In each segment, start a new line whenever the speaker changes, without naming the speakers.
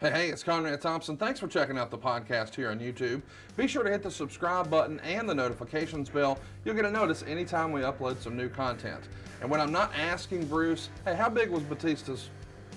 Hey, it's Conrad Thompson. Thanks for checking out the podcast here on YouTube. Be sure to hit the subscribe button and the notifications bell. You'll get a notice anytime we upload some new content. And when I'm not asking Bruce, hey, how big was Batista's?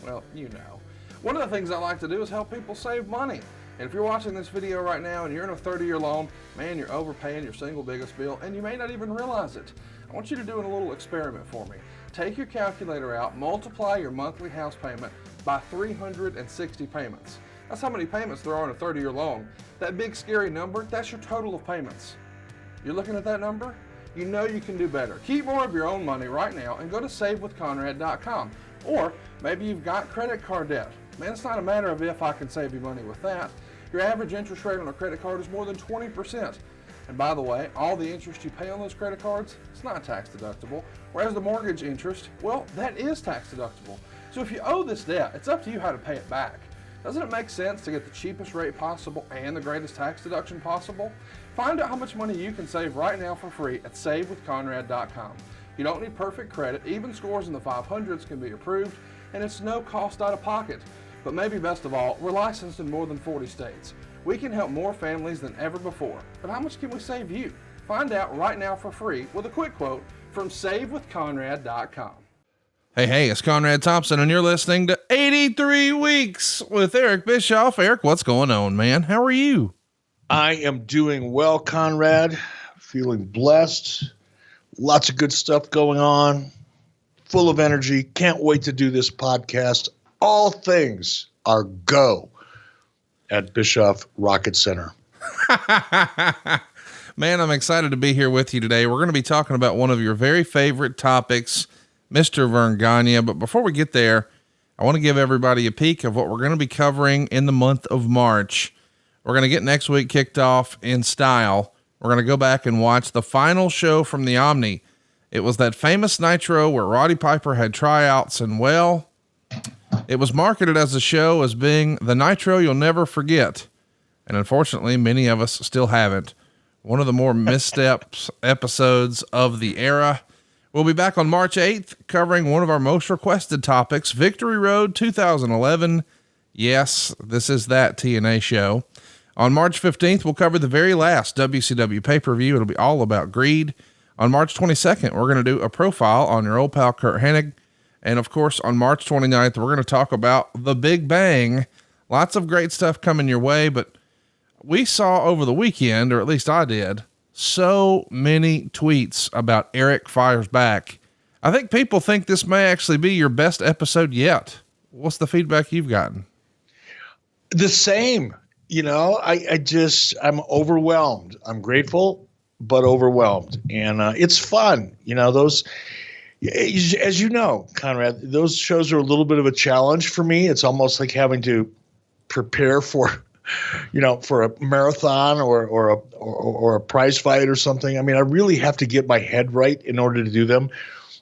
Well, you know. One of the things I like to do is help people save money. And if you're watching this video right now and you're in a 30-year loan, man, you're overpaying your single biggest bill and you may not even realize it. I want you to do a little experiment for me. Take your calculator out, multiply your monthly house payment by 360 payments. That's how many payments there are in a 30-year loan. That big scary number, that's your total of payments. You're looking at that number? You know you can do better. Keep more of your own money right now and go to savewithconrad.com. Or maybe you've got credit card debt. Man, it's not a matter of if I can save you money with that. Your average interest rate on a credit card is more than 20%. And by the way, all the interest you pay on those credit cards, it's not tax deductible. Whereas the mortgage interest, well, that is tax deductible. So if you owe this debt, it's up to you how to pay it back. Doesn't it make sense to get the cheapest rate possible and the greatest tax deduction possible? Find out how much money you can save right now for free at savewithconrad.com. You don't need perfect credit. Even scores in the 500s can be approved, and it's no cost out of pocket. But maybe best of all, we're licensed in more than 40 states. We can help more families than ever before. But how much can we save you? Find out right now for free with a quick quote from savewithconrad.com. Hey, it's Conrad Thompson, and you're listening to 83 Weeks with Eric Bischoff. Eric, what's going on, man? How are you?
I am doing well, Conrad. Feeling blessed. Lots of good stuff going on. Full of energy. Can't wait to do this podcast. All things are go at Bischoff Rocket Center.
Man, I'm excited to be here with you today. We're going to be talking about one of your very favorite topics, Mr. Verne Gagne. But before we get there, I want to give everybody a peek of what we're going to be covering in the month of March. We're going to get next week kicked off in style. We're going to go back and watch the final show from the Omni. It was that famous Nitro where Roddy Piper had tryouts, and well, it was marketed as a show as being the Nitro you'll never forget. And unfortunately, many of us still haven't. One of the more missteps episodes of the era. We'll be back on March 8th covering one of our most requested topics, Victory Road 2011. Yes, this is that TNA show. On March 15th, we'll cover the very last WCW pay-per-view. It'll be all about greed. On March 22nd, we're going to do a profile on your old pal Kurt Hennig. And of course, on March 29th, we're going to talk about the Big Bang. Lots of great stuff coming your way, but we saw over the weekend, or at least I did, so many tweets about Eric Fires Back. I think people think this may actually be your best episode yet. What's the feedback you've gotten?
The same, I'm overwhelmed. I'm grateful, but overwhelmed. And it's fun. As you know, Conrad, those shows are a little bit of a challenge for me. It's almost like having to prepare for a marathon or a prize fight or something. I mean, I really have to get my head right in order to do them.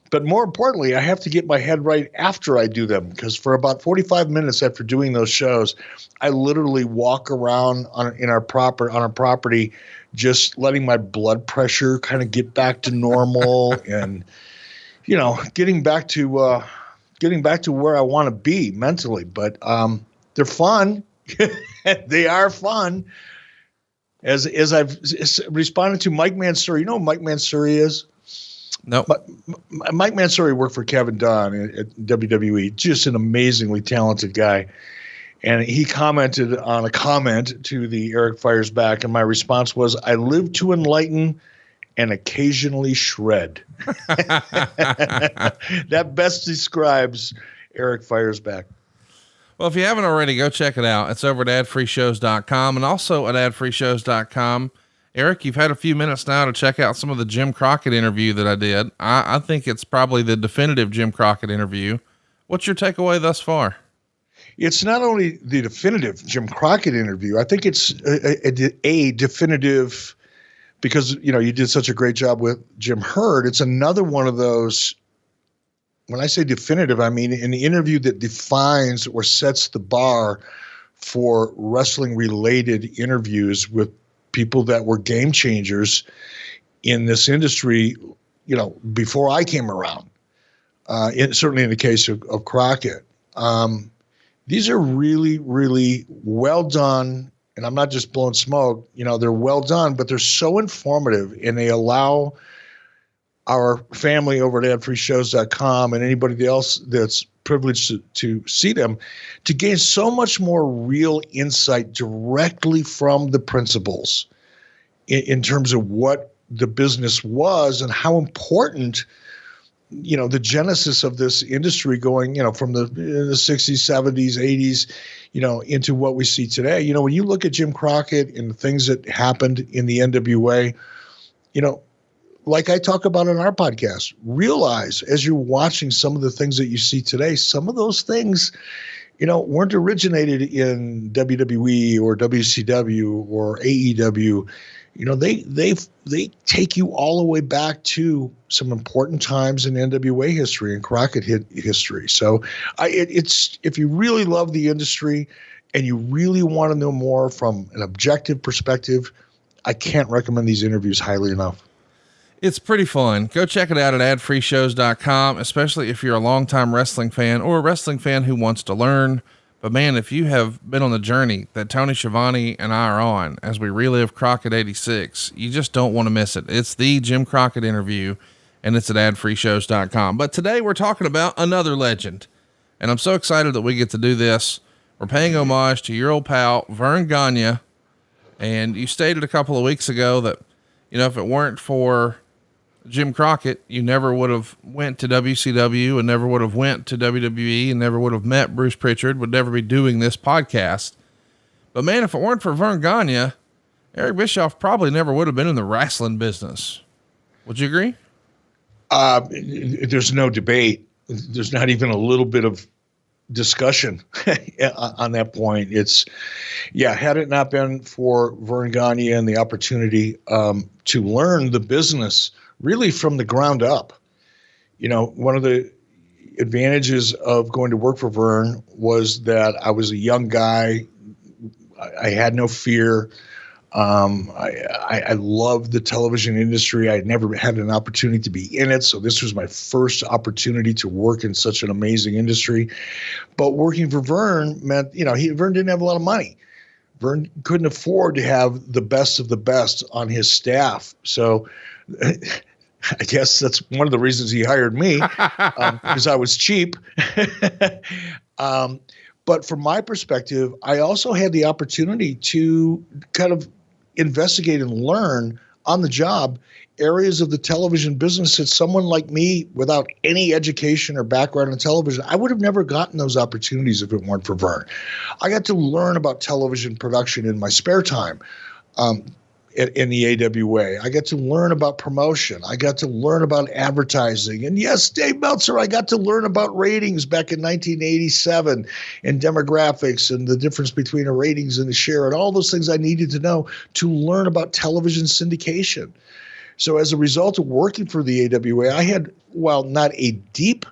But more importantly, I have to get my head right after I do them, because for about 45 minutes after doing those shows, I literally walk around on our property, just letting my blood pressure kind of get back to normal and, getting back to where I want to be mentally. But they're fun. They are fun. As I've responded to Mike Mansouri, you know who Mike Mansouri is?
No.
But Mike Mansouri worked for Kevin Dunn at WWE, just an amazingly talented guy. And he commented on a comment to the Eric Fires Back, and my response was, I live to enlighten and occasionally shred. That best describes Eric Fires Back.
Well, if you haven't already, go check it out. It's over at adfreeshows.com and also at adfreeshows.com. Eric, you've had a few minutes now to check out some of the Jim Crockett interview that I did. I think it's probably the definitive Jim Crockett interview. What's your takeaway thus far?
It's not only the definitive Jim Crockett interview. I think it's a definitive because, you did such a great job with Jim Herd. It's another one of those. When I say definitive, I mean an interview that defines or sets the bar for wrestling related interviews with people that were game changers in this industry, before I came around, certainly in the case of Crockett. The These are really, really well done. And I'm not just blowing smoke, they're well done, but they're so informative, and they allow our family over at adfreeshows.com and anybody else that's privileged to see them to gain so much more real insight directly from the principals in terms of what the business was and how important, the genesis of this industry going, from the 60s, 70s, 80s, into what we see today. When you look at Jim Crockett and the things that happened in the NWA, like I talk about in our podcast, realize as you're watching some of the things that you see today, some of those things, weren't originated in WWE or WCW or AEW. They take you all the way back to some important times in NWA history and Crockett history. So it's if you really love the industry and you really want to know more from an objective perspective, I can't recommend these interviews highly enough.
It's pretty fun. Go check it out at adfreeshows.com, especially if you're a longtime wrestling fan or a wrestling fan who wants to learn. But man, if you have been on the journey that Tony Schiavone and I are on as we relive Crockett 86, you just don't want to miss it. It's the Jim Crockett interview, and it's at adfreeshows.com. But today we're talking about another legend, and I'm so excited that we get to do this. We're paying homage to your old pal, Verne Gagne. And you stated a couple of weeks ago that, if it weren't for Jim Crockett, you never would have went to WCW and never would have went to WWE and never would have met Bruce Pritchard, would never be doing this podcast. But man, if it weren't for Verne Gagne, Eric Bischoff probably never would have been in the wrestling business. Would you agree?
There's no debate. There's not even a little bit of discussion on that point. Had it not been for Verne Gagne and the opportunity to learn the business really from the ground up. One of the advantages of going to work for Verne was that I was a young guy. I had no fear. I loved the television industry. I had never had an opportunity to be in it. So this was my first opportunity to work in such an amazing industry. But working for Verne meant, Verne didn't have a lot of money. Verne couldn't afford to have the best of the best on his staff. So I guess that's one of the reasons he hired me, because I was cheap. But from my perspective, I also had the opportunity to kind of investigate and learn on the job areas of the television business that someone like me, without any education or background in television, I would have never gotten those opportunities if it weren't for Verne. I got to learn about television production in my spare time. In the AWA. I got to learn about promotion. I got to learn about advertising. And yes, Dave Meltzer, I got to learn about ratings back in 1987 and demographics and the difference between a ratings and a share and all those things I needed to know to learn about television syndication. So as a result of working for the AWA, I had, while not a deep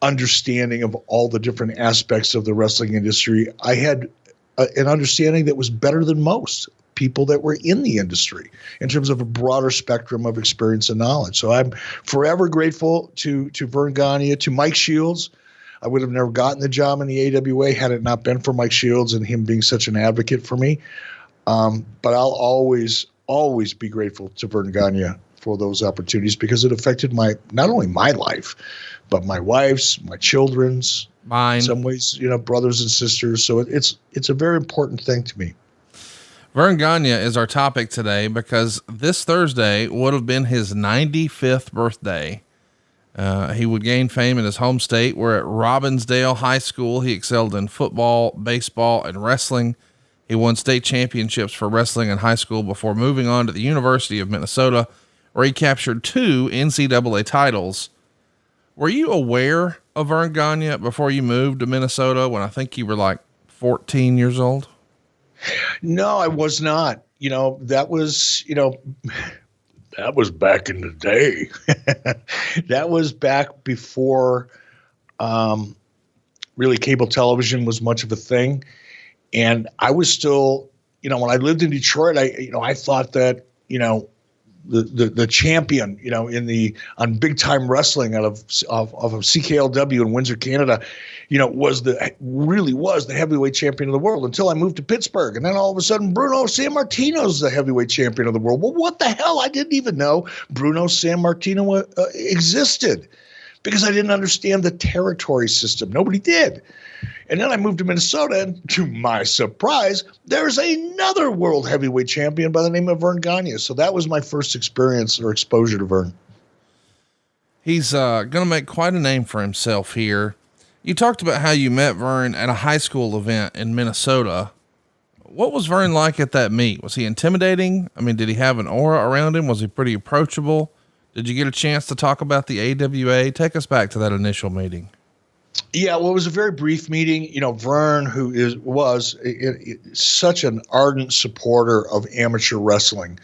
understanding of all the different aspects of the wrestling industry, I had an understanding that was better than most people that were in the industry in terms of a broader spectrum of experience and knowledge. So I'm forever grateful to Verne Gagne, to Mike Shields. I would have never gotten the job in the AWA had it not been for Mike Shields and him being such an advocate for me. But I'll always be grateful to Verne Gagne for those opportunities because it affected not only my life, but my wife's, my children's, mine, in some ways, brothers and sisters. So it's a very important thing to me.
Verne Gagne is our topic today because this Thursday would have been his 95th birthday. He would gain fame in his home state, where at Robbinsdale High School, he excelled in football, baseball, and wrestling. He won state championships for wrestling in high school before moving on to the University of Minnesota, where he captured 2 NCAA titles. Were you aware of Verne Gagne before you moved to Minnesota when I think you were like 14 years old?
No, I was not. That was back in the day. That was back before really cable television was much of a thing. And I was still, when I lived in Detroit, I thought that, the champion, on big time wrestling out of CKLW in Windsor, Canada, was the heavyweight champion of the world until I moved to Pittsburgh. And then all of a sudden, Bruno Sammartino's the heavyweight champion of the world. Well, what the hell? I didn't even know Bruno Sammartino existed because I didn't understand the territory system. Nobody did. And then I moved to Minnesota, and to my surprise, there's another world heavyweight champion by the name of Verne Gagne. So that was my first experience or exposure to Verne.
He's going to make quite a name for himself here. You talked about how you met Verne at a high school event in Minnesota. What was Verne like at that meet? Was he intimidating? I mean, did he have an aura around him? Was he pretty approachable? Did you get a chance to talk about the AWA? Take us back to that initial meeting.
Yeah, well, it was a very brief meeting. Verne, who was such an ardent supporter of amateur wrestling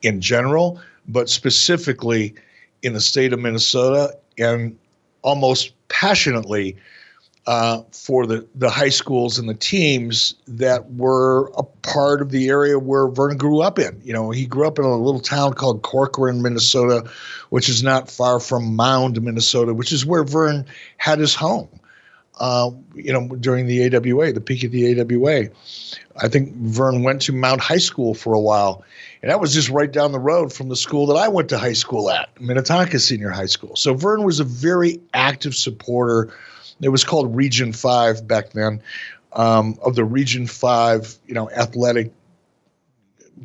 in general, but specifically in the state of Minnesota, and almost passionately for the high schools and the teams that were a part of the area where Verne grew up in. He grew up in a little town called Corcoran, Minnesota, which is not far from Mound, Minnesota, which is where Verne had his home, during the AWA, the peak of the AWA. I think Verne went to Mound High School for a while, and that was just right down the road from the school that I went to high school at, Minnetonka Senior High School. So Verne was a very active supporter. It was called Region 5 back then, of the Region 5, athletic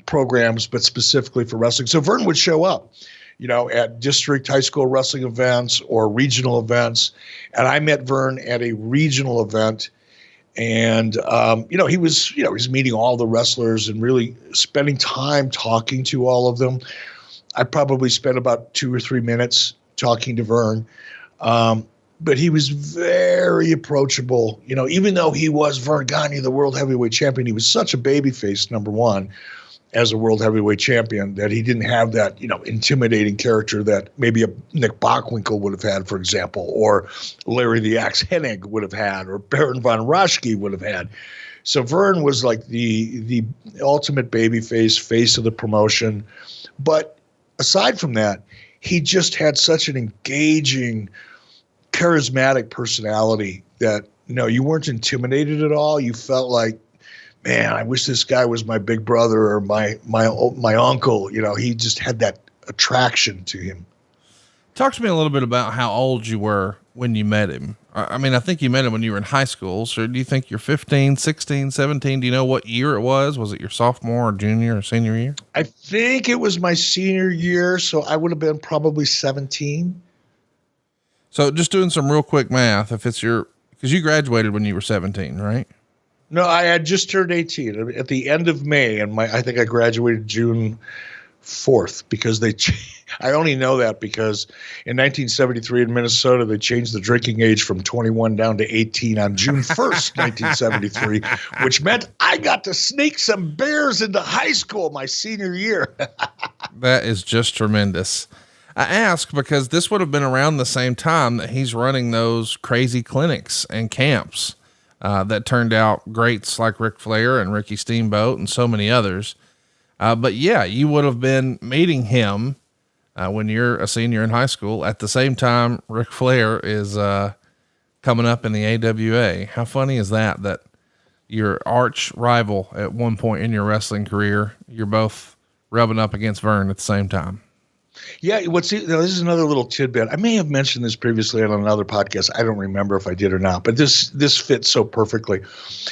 programs, but specifically for wrestling. So Verne would show up, at district high school wrestling events or regional events. And I met Verne at a regional event. And, he was meeting all the wrestlers and really spending time talking to all of them. I probably spent about 2 or 3 minutes talking to Verne. But he was very approachable. Even though he was Verne Gagne, the world heavyweight champion, he was such a babyface, number one, as a world heavyweight champion, that he didn't have that, intimidating character that maybe a Nick Bockwinkel would have had, for example, or Larry the Axe Hennig would have had, or Baron von Raschke would have had. So Verne was like the ultimate babyface, face of the promotion. But aside from that, he just had such an engaging, charismatic personality that, you weren't intimidated at all. You felt like, man, I wish this guy was my big brother or my uncle. He just had that attraction to him.
Talk to me a little bit about how old you were when you met him. I mean, I think you met him when you were in high school. So do you think you're 15, 16, 17? Do you know what year it was? Was it your sophomore or junior or senior year?
I think it was my senior year. So I would have been probably 17.
So just doing some real quick math, because you graduated when you were 17, right?
No, I had just turned 18 at the end of May, and I think I graduated June 4th because I only know that because in 1973 in Minnesota, they changed the drinking age from 21 down to 18 on June 1st, 1973, which meant I got to sneak some beers into high school my senior year.
That is just tremendous. I ask because this would have been around the same time that he's running those crazy clinics and camps that turned out greats like Ric Flair and Ricky Steamboat and so many others. But yeah, you would have been meeting him when you're a senior in high school at the same time Ric Flair is coming up in the AWA. How funny is that your arch rival at one point in your wrestling career, you're both rubbing up against Verne at the same time?
Yeah, this is another little tidbit. I may have mentioned this previously on another podcast. I don't remember if I did or not, but this fits so perfectly.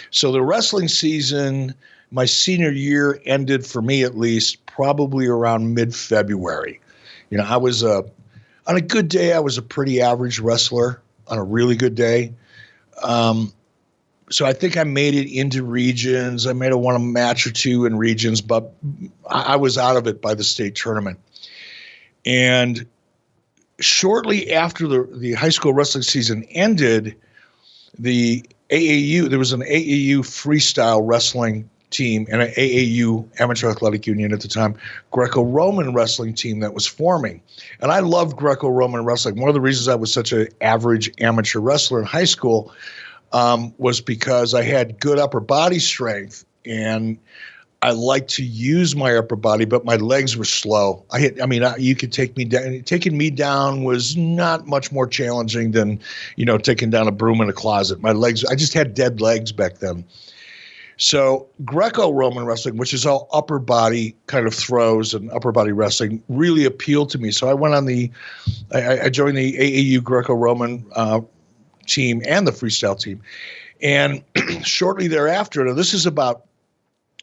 So the wrestling season, my senior year, ended for me at least probably around mid-February. I was on a good day, I was a pretty average wrestler. On a really good day, so I think I made it into regions. I may have won a match or two in regions, but I was out of it by the state tournament. And shortly after the high school wrestling season ended, the AAU, there was an AAU freestyle wrestling team and an AAU, Amateur Athletic Union at the time, Greco-Roman wrestling team that was forming. And I loved Greco-Roman wrestling. One of the reasons I was such an average amateur wrestler in high school was because I had good upper body strength, and I like to use my upper body, but my legs were slow. You could take me down. Taking me down was not much more challenging than, taking down a broom in a closet. My legs, I just had dead legs back then. So Greco-Roman wrestling, which is all upper body kind of throws and upper body wrestling, really appealed to me. So I went on I joined the AAU Greco-Roman team and the freestyle team. And shortly thereafter, now this is about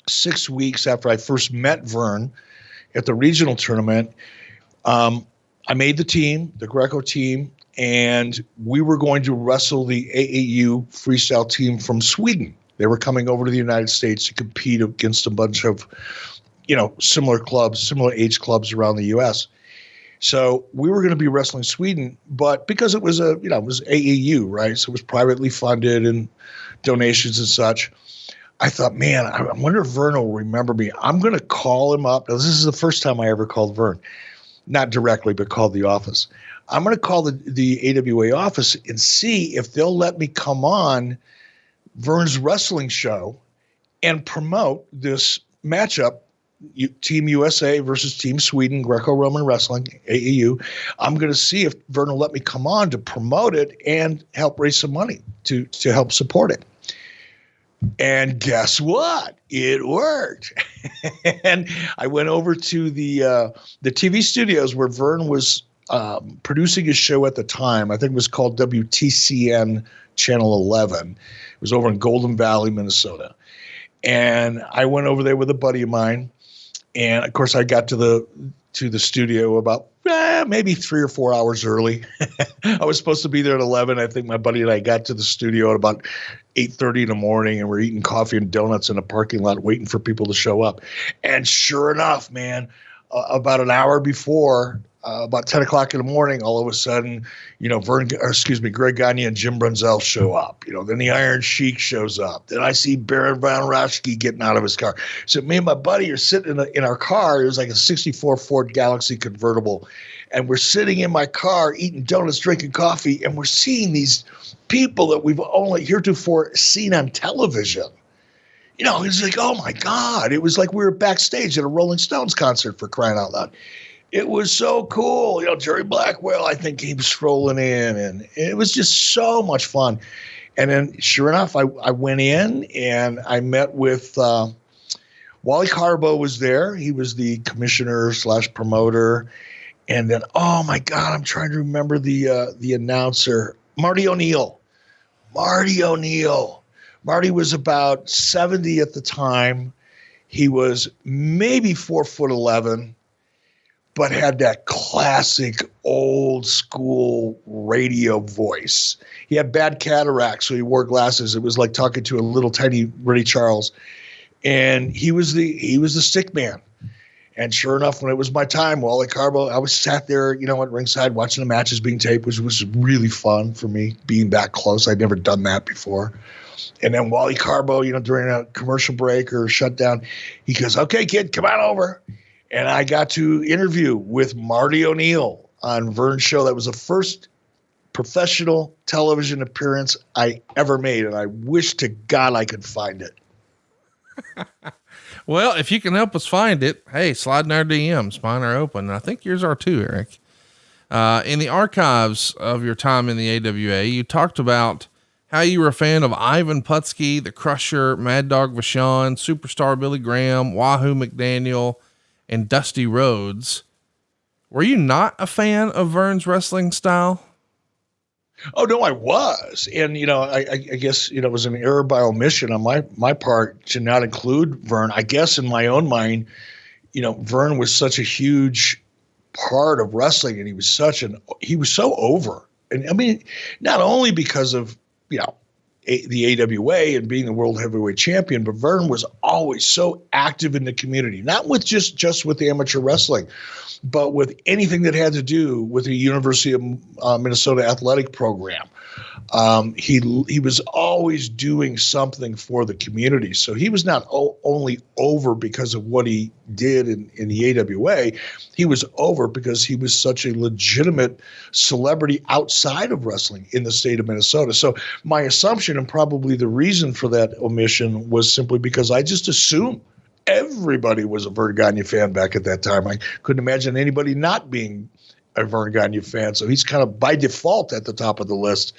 6 weeks after I first met Verne at the regional tournament, I made the team, the Greco team, and we were going to wrestle the AAU freestyle team from Sweden. They were coming over to the United States to compete against a bunch of, similar clubs, similar age clubs around the U.S. So we were going to be wrestling Sweden, but because it was it was AAU, right? So it was privately funded and donations and such. I thought, man, I wonder if Verne will remember me. I'm going to call him up. Now, this is the first time I ever called Verne, not directly, but called the office. I'm going to call the AWA office and see if they'll let me come on Verne's wrestling show and promote this matchup, Team USA versus Team Sweden, Greco-Roman Wrestling, AAU. I'm going to see if Verne will let me come on to promote it and help raise some money to help support it. And guess what? It worked. And I went over to the TV studios where Verne was producing his show at the time. I think it was called WTCN Channel 11. It was over in Golden Valley, Minnesota. And I went over there with a buddy of mine. And of course, I got to the studio about maybe 3 or 4 hours early. I was supposed to be there at 11. I think my buddy and I got to the studio at about 8:30 in the morning, and we're eating coffee and donuts in a parking lot waiting for people to show up. And sure enough, man, about an hour before, about 10 o'clock in the morning, all of a sudden, Greg Gagne and Jim Brunzell show up. Then the Iron Sheik shows up. Then I see Baron von Raschke getting out of his car. So me and my buddy are sitting in our car. It was like a 64 Ford Galaxy convertible. And we're sitting in my car eating donuts, drinking coffee, and we're seeing these people that we've only heretofore seen on television. It's like, oh my God. It was like we were backstage at a Rolling Stones concert, for crying out loud. It was so cool. Jerry Blackwell, I think, came strolling in, and it was just so much fun. And then sure enough, I went in and I met with Wally Carbo was there. He was the commissioner / promoter. And then, oh my God, I'm trying to remember the announcer, Marty O'Neill. Marty was about 70 at the time. He was maybe 4'11", but had that classic old school radio voice. He had bad cataracts, so he wore glasses. It was like talking to a little tiny Ray Charles. And he was the stick man. And sure enough, when it was my time, Wally Carbo, I was sat there, at ringside watching the matches being taped, which was really fun for me, being that close. I'd never done that before. And then Wally Carbo, during a commercial break or shutdown, he goes, "Okay, kid, come on over." And I got to interview with Marty O'Neill on Verne's show. That was the first professional television appearance I ever made, and I wish to God I could find it.
Well, if you can help us find it, hey, slide in our DMs. Mine are open. I think yours are too, Eric. In the archives of your time in the AWA, you talked about how you were a fan of Ivan Putski, the Crusher, Mad Dog Vachon, Superstar Billy Graham, Wahoo McDaniel, and Dusty Rhodes. Were you not a fan of Verne's wrestling style?
Oh, no, I was. And, I guess, it was an error by omission on my part to not include Verne. I guess in my own mind, Verne was such a huge part of wrestling, and he was so over. And I mean, not only because of, the AWA and being the world heavyweight champion, but Verne was always so active in the community, not with just with the amateur wrestling, but with anything that had to do with the University of Minnesota athletic program. He was always doing something for the community. So he was not only over because of what he did in the AWA, he was over because he was such a legitimate celebrity outside of wrestling in the state of Minnesota. So my assumption, and probably the reason for that omission, was simply because I just assumed everybody was a Verne Gagne fan back at that time. I couldn't imagine anybody not being a Verne Gagne fan. So he's kind of by default at the top of the list,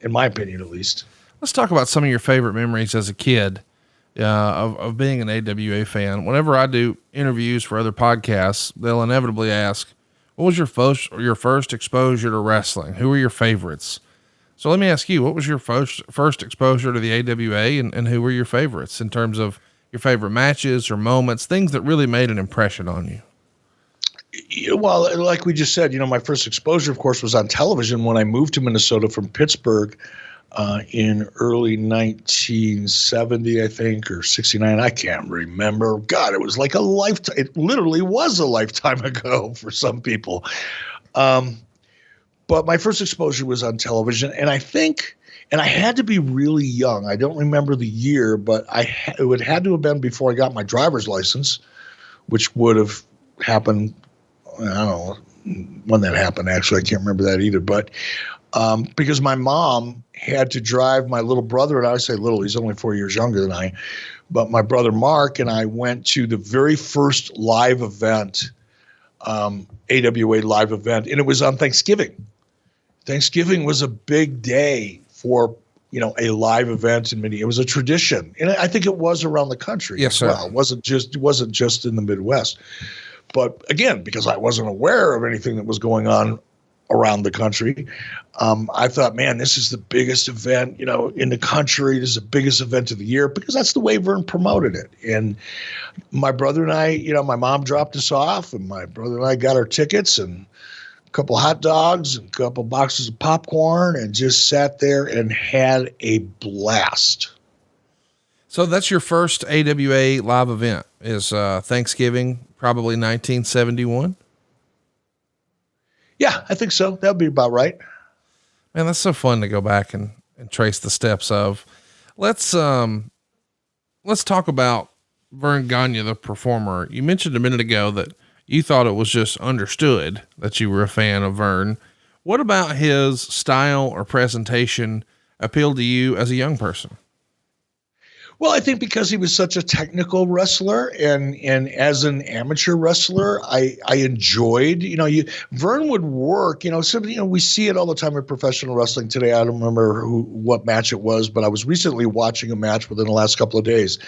in my opinion, at least.
Let's talk about some of your favorite memories as a kid of being an AWA fan. Whenever I do interviews for other podcasts, they'll inevitably ask, what was your first exposure to wrestling? Who were your favorites? So let me ask you, what was your first exposure to the AWA, and who were your favorites in terms of your favorite matches or moments, things that really made an impression on you?
Well, like we just said, my first exposure, of course, was on television when I moved to Minnesota from Pittsburgh in early 1970, I think, or 69. I can't remember. God, it was like a lifetime. It literally was a lifetime ago for some people. But my first exposure was on television, and I think, and I had to be really young. I don't remember the year, but it would had to have been before I got my driver's license, which would have happened. I don't know when that happened, actually. I can't remember that either. But because my mom had to drive my little brother, and I say little, he's only 4 years younger than I, but my brother Mark and I went to the very first live event, AWA live event, and it was on Thanksgiving. Thanksgiving was a big day for, a live event in Minneapolis. It was a tradition. And I think it was around the country.
Yes, sir.
Well. It wasn't just in the Midwest. But again, because I wasn't aware of anything that was going on around the country, I thought, man, this is the biggest event, in the country. This is the biggest event of the year, because that's the way Verne promoted it. And my brother and I, my mom dropped us off, and my brother and I got our tickets and a couple hot dogs and a couple boxes of popcorn, and just sat there and had a blast.
So that's your first AWA live event is Thanksgiving, probably 1971.
Yeah, I think so. That would be about right.
Man, that's so fun to go back and trace the steps of. Let's talk about Verne Gagne, the performer. You mentioned a minute ago that you thought it was just understood that you were a fan of Verne. What about his style or presentation appealed to you as a young person?
Well, I think because he was such a technical wrestler, and as an amateur wrestler, I enjoyed, Verne would work, we see it all the time in professional wrestling today. I don't remember what match it was, but I was recently watching a match within the last couple of days,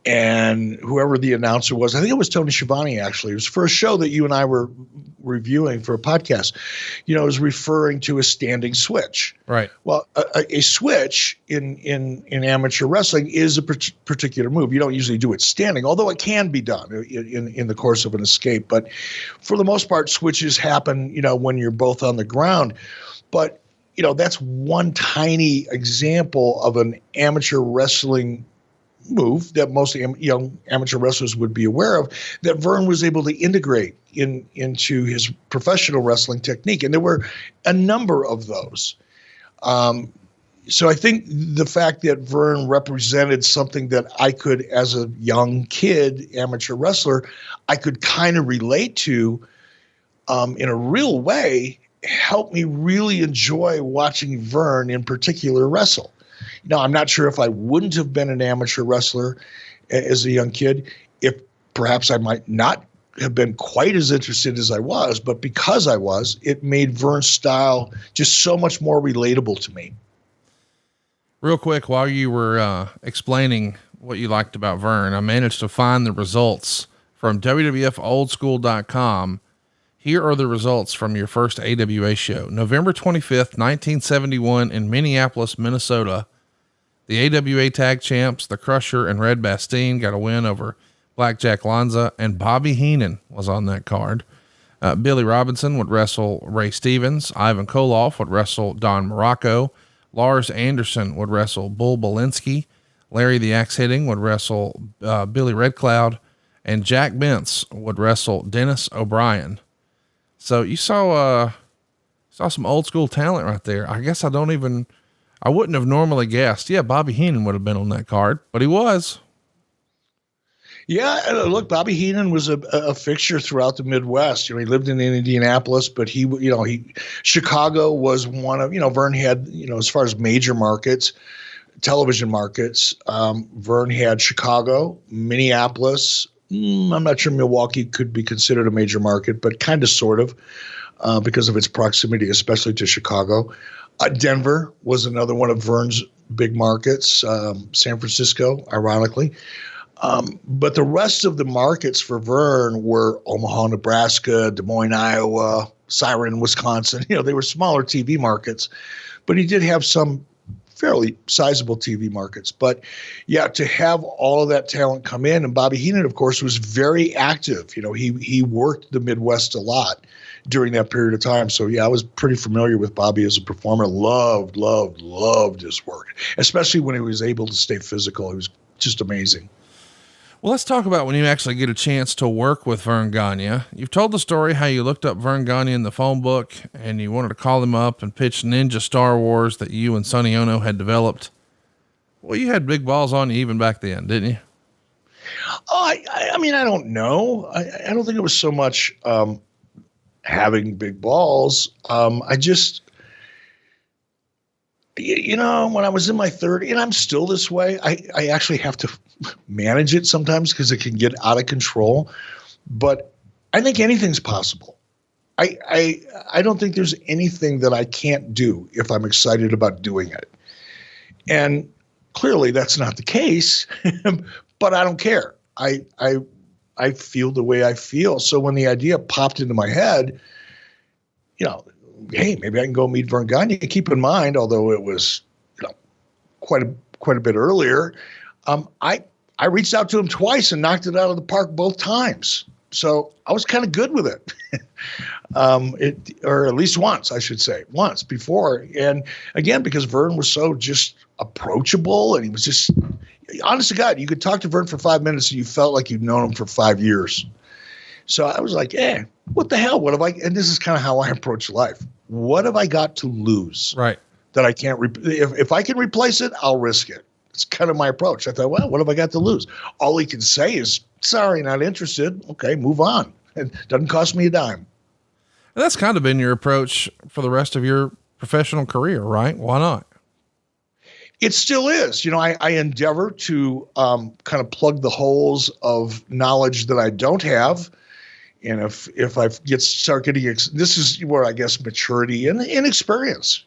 and whoever the announcer was, I think it was Tony Schiavone, actually. It was for a show that you and I were reviewing for a podcast, was referring to a standing switch.
Right.
Well, a switch in amateur wrestling is a particular move. You don't usually do it standing, although it can be done in the course of an escape. But for the most part, switches happen, when you're both on the ground. But, that's one tiny example of an amateur wrestling move that most young amateur wrestlers would be aware of, that Verne was able to integrate into his professional wrestling technique. And there were a number of those. So I think the fact that Verne represented something that I could, as a young kid, amateur wrestler, I could kind of relate to in a real way, helped me really enjoy watching Verne in particular wrestle. I'm not sure if I wouldn't have been an amateur wrestler as a young kid, if perhaps I might not have been quite as interested as I was, but because I was, it made Verne's style just so much more relatable to me.
Real quick, while you were explaining what you liked about Verne, I managed to find the results from WWFoldschool.com. Here are the results from your first AWA show. November 25th, 1971 in Minneapolis, Minnesota. The AWA Tag Champs, the Crusher and Red Bastien, got a win over Blackjack Lanza, and Bobby Heenan was on that card. Billy Robinson would wrestle Ray Stevens. Ivan Koloff would wrestle Don Morocco. Lars Anderson would wrestle Bull Belinsky. Larry the Axe Hitting would wrestle Billy Red Cloud, and Jack Bentz would wrestle Dennis O'Brien. So you saw some old school talent right there. I guess I wouldn't have normally guessed. Yeah, Bobby Heenan would have been on that card, but he was.
Yeah, look, Bobby Heenan was a fixture throughout the Midwest. He lived in Indianapolis, but Chicago was one of, Verne had, as far as major markets, television markets. Verne had Chicago, Minneapolis. I'm not sure Milwaukee could be considered a major market, but kind of, sort of, because of its proximity, especially to Chicago. Denver was another one of Verne's big markets. San Francisco, ironically. But the rest of the markets for Verne were Omaha, Nebraska, Des Moines, Iowa, Siren, Wisconsin. They were smaller TV markets, but he did have some fairly sizable TV markets. But yeah, to have all of that talent come in, and Bobby Heenan, of course, was very active. He worked the Midwest a lot during that period of time. So yeah, I was pretty familiar with Bobby as a performer. Loved his work, especially when he was able to stay physical. He was just amazing.
Well, let's talk about when you actually get a chance to work with Verne Gagne. You've told the story how you looked up Verne Gagne in the phone book and you wanted to call him up and pitch Ninja Star Wars that you and Sonny Ono had developed. Well, you had big balls on you even back then, didn't you?
Oh, I mean, I don't know. I don't think it was so much having big balls. I just, when I was in my 30s, and I'm still this way, I actually have to manage it sometimes because it can get out of control. But I think anything's possible. I don't think there's anything that I can't do if I'm excited about doing it. And clearly that's not the case, but I don't care. I feel the way I feel. So when the idea popped into my head, hey, maybe I can go meet Verne Gagne. Keep in mind, although it was quite a bit earlier, I reached out to him twice and knocked it out of the park both times. So I was kind of good with it. Or at least once, I should say, once before. And again, because Verne was so just approachable, and he was just, honest to God, you could talk to Verne for 5 minutes and you felt like you'd known him for 5 years. So I was like, what the hell? What have I, and this is kind of how I approach life. What have I got to lose?
Right.
That I can't, if I can replace it, I'll risk it. It's kind of my approach. I thought, well, what have I got to lose? All he can say is, sorry, not interested. Okay, move on. It doesn't cost me a dime.
And that's kind of been your approach for the rest of your professional career, right? Why not?
It still is. I endeavor to kind of plug the holes of knowledge that I don't have. And if I start getting, this is where I guess maturity and inexperience,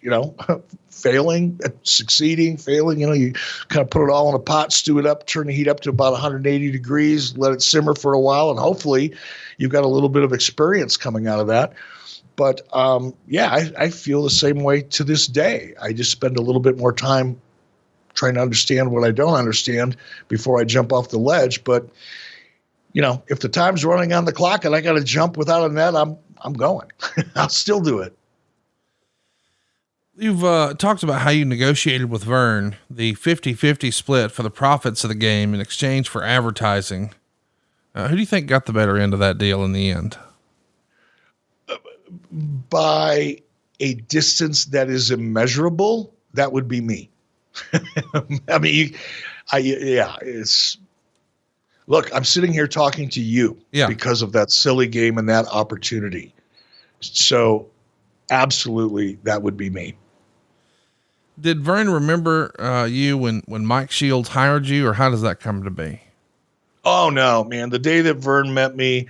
failing, succeeding, failing, you kind of put it all in a pot, stew it up, turn the heat up to about 180 degrees, let it simmer for a while. And hopefully you've got a little bit of experience coming out of that. But I feel the same way to this day. I just spend a little bit more time trying to understand what I don't understand before I jump off the ledge. But if the time's running on the clock and I got to jump without a net, I'm going. I'll still do it.
You've talked about how you negotiated with Verne the 50-50 split for the profits of the game in exchange for advertising. Who do you think got the better end of that deal in the end?
By a distance that is immeasurable, that would be me. I mean, it's, look, I'm sitting here talking to you because of that silly game and that opportunity. So absolutely, that would be me.
Did Verne remember you when Mike Shields hired you, or how does that come to be?
Oh no, man. The day that Verne met me,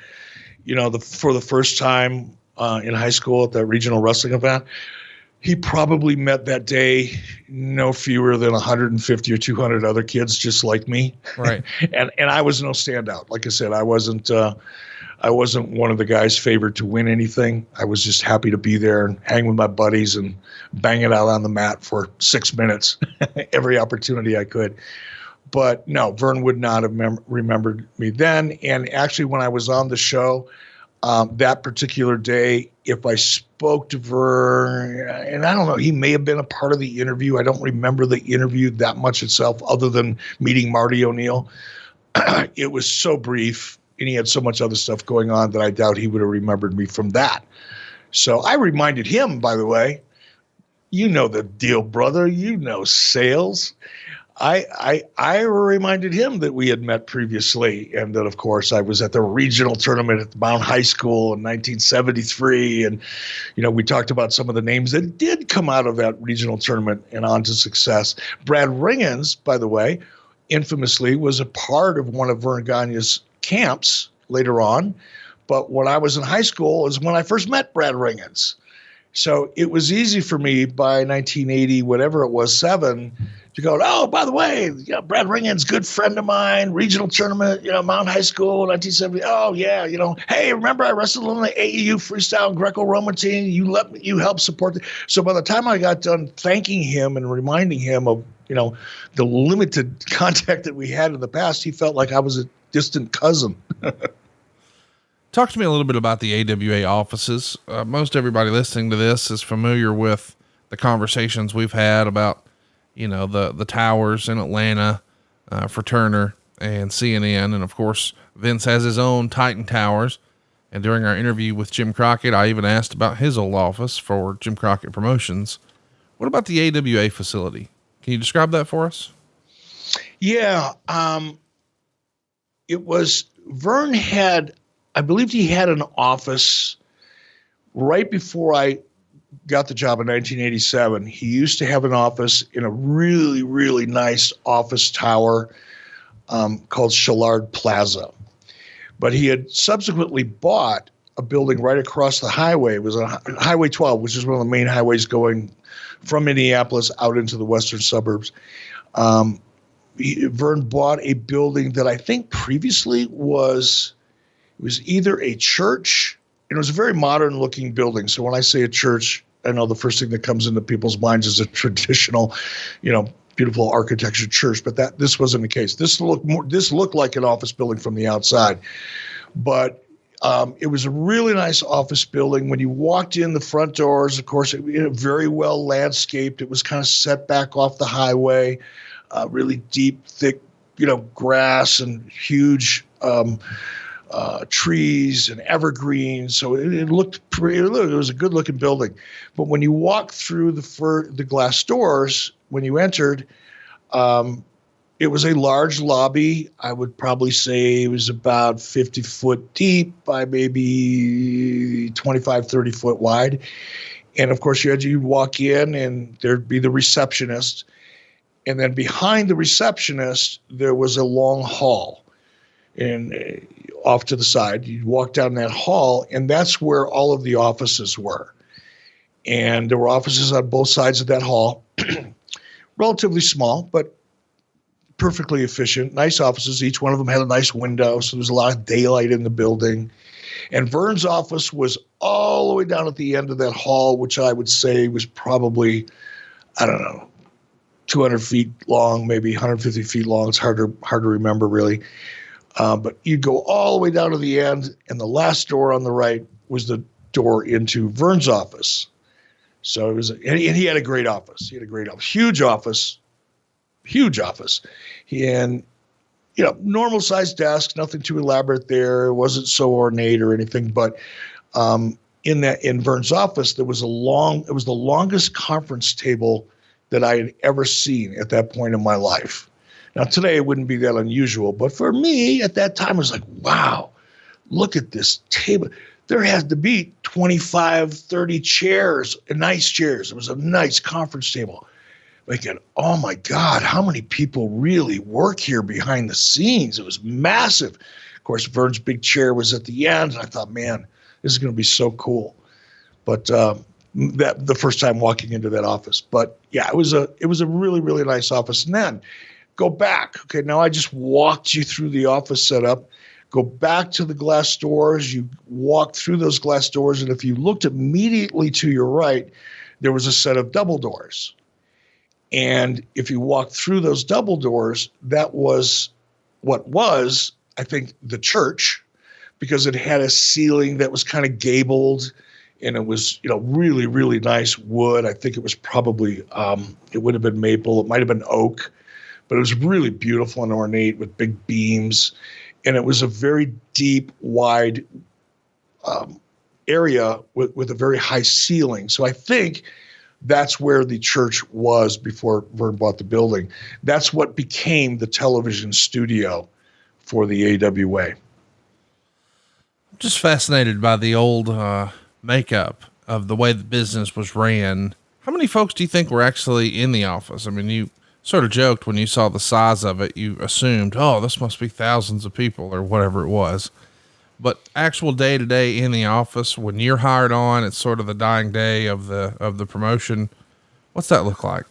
for the first time in high school at that regional wrestling event, he probably met that day no fewer than 150 or 200 other kids just like me.
Right.
and I was no standout. Like I said, I wasn't one of the guys favored to win anything. I was just happy to be there and hang with my buddies and bang it out on the mat for 6 minutes every opportunity I could. But no, Verne would not have remembered me then. And actually, when I was on the show that particular day, if I spoke to Verne, and I don't know, he may have been a part of the interview. I don't remember the interview that much itself, other than meeting Marty O'Neill. It was so brief, and he had so much other stuff going on that I doubt he would have remembered me from that. So I reminded him, by the way, the deal, brother, sales. I reminded him that we had met previously, and that, of course, I was at the regional tournament at Mount High School in 1973, and we talked about some of the names that did come out of that regional tournament and on to success. Brad Ringens, by the way, infamously was a part of one of Verne Gagne's camps later on, but when I was in high school is when I first met Brad Ringens. So it was easy for me by 1980, whatever it was, 7, to go, oh, by the way, Brad Ringens, good friend of mine, regional tournament, Mount High School, 1970. Oh, yeah, hey, remember I wrestled on the AEU freestyle Greco-Roman team? You helped support it. So by the time I got done thanking him and reminding him of, the limited contact that we had in the past, he felt like I was a distant cousin.
Talk to me a little bit about the AWA offices. Most everybody listening to this is familiar with the conversations we've had about, the towers in Atlanta, for Turner and CNN. And of course, Vince has his own Titan Towers. And during our interview with Jim Crockett, I even asked about his old office for Jim Crockett Promotions. What about the AWA facility? Can you describe that for us?
Yeah. It was Verne I believed he had an office right before I got the job in 1987. He used to have an office in a really, really nice office tower called Shillard Plaza. But he had subsequently bought a building right across the highway. It was on Highway 12, which is one of the main highways going from Minneapolis out into the western suburbs. Verne bought a building that I think previously was either a church, and it was a very modern looking building. So when I say a church, I know the first thing that comes into people's minds is a traditional, beautiful architecture church, but this wasn't the case. This looked like an office building from the outside, but it was a really nice office building. When you walked in the front doors, of course, very well landscaped. It was kind of set back off the highway, really deep, thick, grass and huge trees and evergreens. So it looked pretty. It was a good looking building. But when you walk through the glass doors, when you entered, it was a large lobby. I would probably say it was about 50 foot deep by maybe 25, 30 foot wide. And of course you'd walk in and there'd be the receptionist. And then behind the receptionist, there was a long hall. And off to the side, you'd walk down that hall, and that's where all of the offices were. And there were offices on both sides of that hall, relatively small, but perfectly efficient, nice offices. Each one of them had a nice window, so there was a lot of daylight in the building. And Verne's office was all the way down at the end of that hall, which I would say was probably, 200 feet long, maybe 150 feet long. It's hard to remember, really. But you'd go all the way down to the end, and the last door on the right was the door into Verne's office. So it was, and he had a great office. Huge office. And normal sized desk, nothing too elaborate there. It wasn't so ornate or anything. But in Verne's office, it was the longest conference table that I had ever seen at that point in my life. Now, today it wouldn't be that unusual, but for me at that time, I was like, wow, look at this table. There had to be 25, 30 chairs, nice chairs. It was a nice conference table. Thinking, oh my God, how many people really work here behind the scenes? It was massive. Of course, Verne's big chair was at the end. And I thought, man, this is going to be so cool. But that the first time walking into that office. But yeah, it was a really, really nice office. And then go back. Okay, now I just walked you through the office setup. Go back to the glass doors. You walk through those glass doors, and if you looked immediately to your right, there was a set of double doors. And if you walked through those double doors, that was what was, I think, the church, because it had a ceiling that was kind of gabled, and it was, really, really nice wood. I think it was probably, it would have been maple. It might have been oak. But it was really beautiful and ornate with big beams. And it was a very deep, wide area with a very high ceiling. So I think That's where the church was before Verne bought the building. That's what became the television studio for the AWA.
Just fascinated by the old makeup of the way the business was ran. How many folks do you think were actually in the office? I mean, you sort of joked when you saw the size of it, you assumed, oh, this must be thousands of people or whatever it was. But actual day to day in the office, when you're hired on, it's sort of the dying day of the promotion. What's that look like?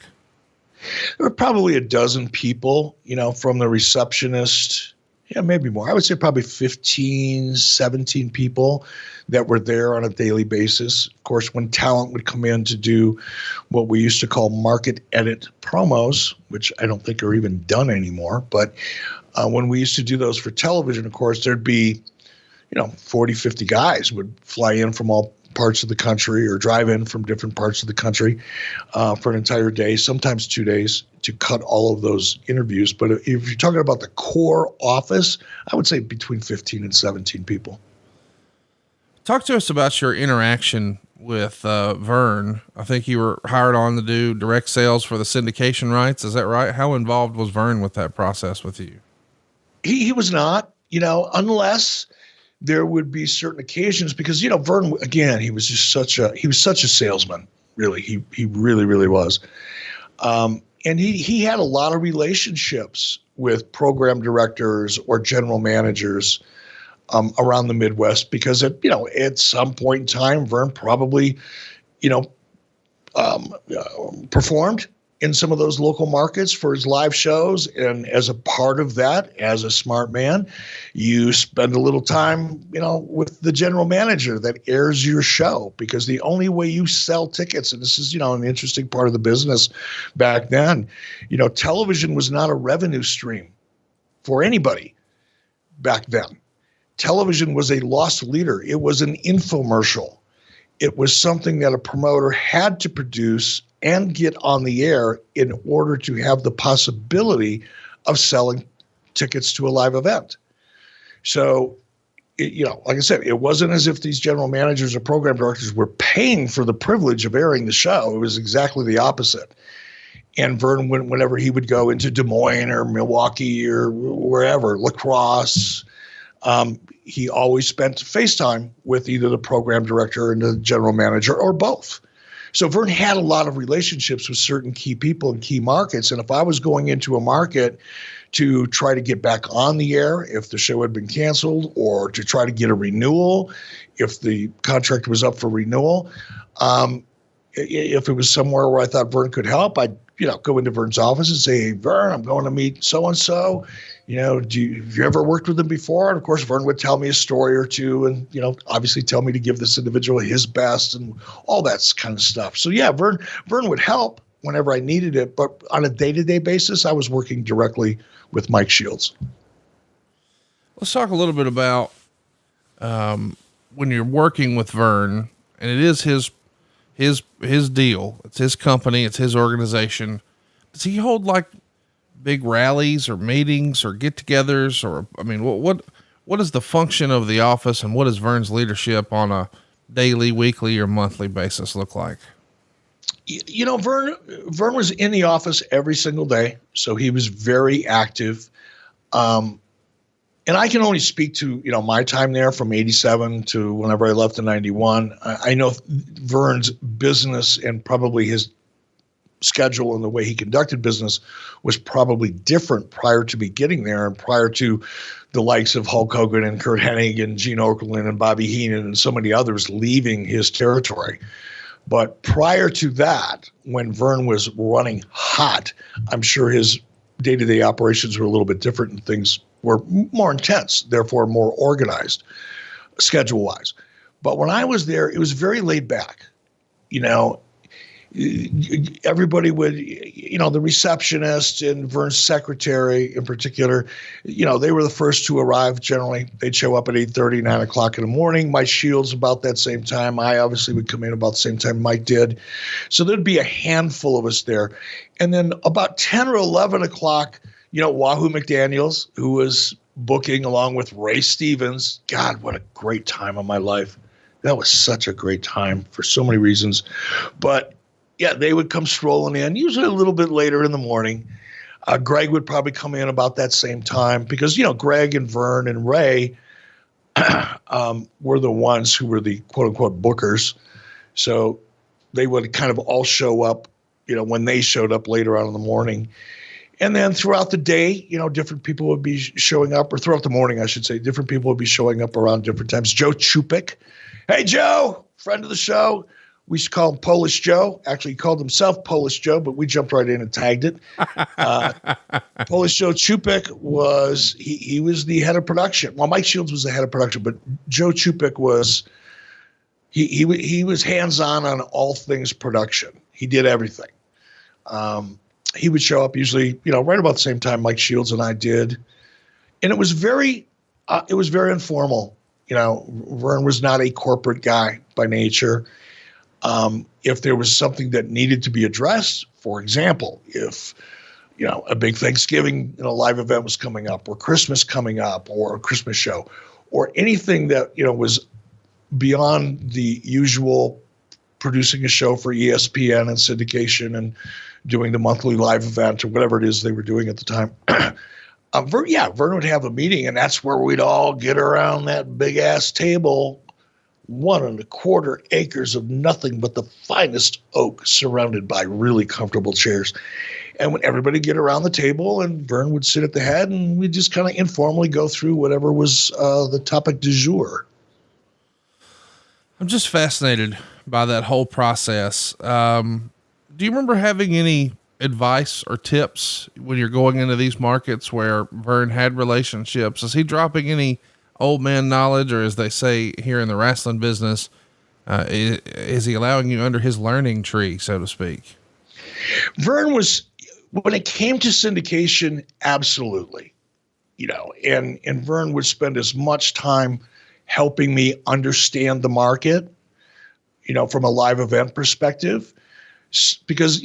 There were probably a dozen people, from the receptionist. Yeah, maybe more. I would say probably 15, 17 people that were there on a daily basis. Of course, when talent would come in to do what we used to call market edit promos, which I don't think are even done anymore. But when we used to do those for television, of course, there'd be, 40, 50 guys would fly in from all parts of the country or drive in from different parts of the country for an entire day, sometimes 2 days, to cut all of those interviews. But if you're talking about the core office, I would say between 15 and 17 people.
Talk to us about your interaction with Verne. I think you were hired on to do direct sales for the syndication rights. Is that right? How involved was Verne with that process with you?
He was not, unless there would be certain occasions, because, Verne, again, he was such a salesman. Really. He really, really was. And he had a lot of relationships with program directors or general managers around the Midwest, because at some point in time, Verne probably, performed in some of those local markets for his live shows. And as a part of that, as a smart man, you spend a little time, with the general manager that airs your show, because the only way you sell tickets, and this is, an interesting part of the business back then, television was not a revenue stream for anybody back then. Television was a loss leader. It was an infomercial. It was something that a promoter had to produce and get on the air in order to have the possibility of selling tickets to a live event. So, like I said, it wasn't as if these general managers or program directors were paying for the privilege of airing the show. It was exactly the opposite. And Verne, whenever he would go into Des Moines or Milwaukee or wherever, La Crosse, he always spent face time with either the program director and the general manager or both. So Verne had a lot of relationships with certain key people in key markets. And if I was going into a market to try to get back on the air, if the show had been canceled, or to try to get a renewal, if the contract was up for renewal, if it was somewhere where I thought Verne could help, I'd, go into Verne's office and say, hey, Verne, I'm going to meet so-and-so. Have you ever worked with him before? And of course, Verne would tell me a story or two and, obviously tell me to give this individual his best and all that kind of stuff. So yeah, Verne would help whenever I needed it. But on a day-to-day basis, I was working directly with Mike Shields.
Let's talk a little bit about when you're working with Verne, and it is his deal. It's his company. It's his organization. Does he hold like big rallies or meetings or get-togethers, or, I mean, what is the function of the office, and what does Verne's leadership on a daily, weekly, or monthly basis look like? Verne was in the office every single day, so he was very active. And I can only speak to, my time there from 87 to whenever I left in 91. I know Verne's business and probably his schedule and the way he conducted business was probably different prior to me getting there, and prior to the likes of Hulk Hogan and Kurt Hennig and Gene Okerlund and Bobby Heenan and so many others leaving his territory. But prior to that, when Verne was running hot, I'm sure his day-to-day operations were a little bit different and things were more intense, therefore more organized schedule-wise. But when I was there, it was very laid back. Everybody would, the receptionist and Verne's secretary in particular, they were the first to arrive. Generally, they'd show up at 8:30, 9 o'clock in the morning. Mike Shields about that same time. I obviously would come in about the same time Mike did. So there'd be a handful of us there. And then about 10 or 11 o'clock, Wahoo McDaniels, who was booking along with Ray Stevens. God, what a great time of my life. That was such a great time for so many reasons. But
yeah, they would come strolling in, usually a little bit later in the morning. Greg would probably come in about that same time because, Greg and Verne and Ray were the ones who were the quote unquote bookers. So they would kind of all show up, when they showed up later on in the morning. And then throughout the day, different people would be showing up, or throughout the morning, I should say, different people would be showing up around different times. Joe Chupik. Hey, Joe, friend of the show. We used to call him Polish Joe. Actually, he called himself Polish Joe, but we jumped right in and tagged it. Polish Joe Chupik he was the head of production. Well, Mike Shields was the head of production, but Joe Chupik was he was hands-on on all things production. He did everything. He would show up usually, right about the same time Mike Shields and I did. And it was very informal. Verne was not a corporate guy by nature. If there was something that needed to be addressed, for example, if, a big Thanksgiving, live event was coming up, or Christmas coming up, or a Christmas show, or anything that, was beyond the usual producing a show for ESPN and syndication and doing the monthly live event or whatever it is they were doing at the time. Verne would have a meeting, and that's where we'd all get around that big ass table, 1.25 acres of nothing but the finest oak surrounded by really comfortable chairs. And when everybody get around the table, and Verne would sit at the head, and we'd just kind of informally go through whatever was the topic du jour.
I'm just fascinated by that whole process. Do you remember having any advice or tips when you're going into these markets where Verne had relationships? Is he dropping any old man knowledge, or as they say here in the wrestling business, is he allowing you under his learning tree, so to speak?
Verne was, when it came to syndication, absolutely, and Verne would spend as much time helping me understand the market, from a live event perspective, because,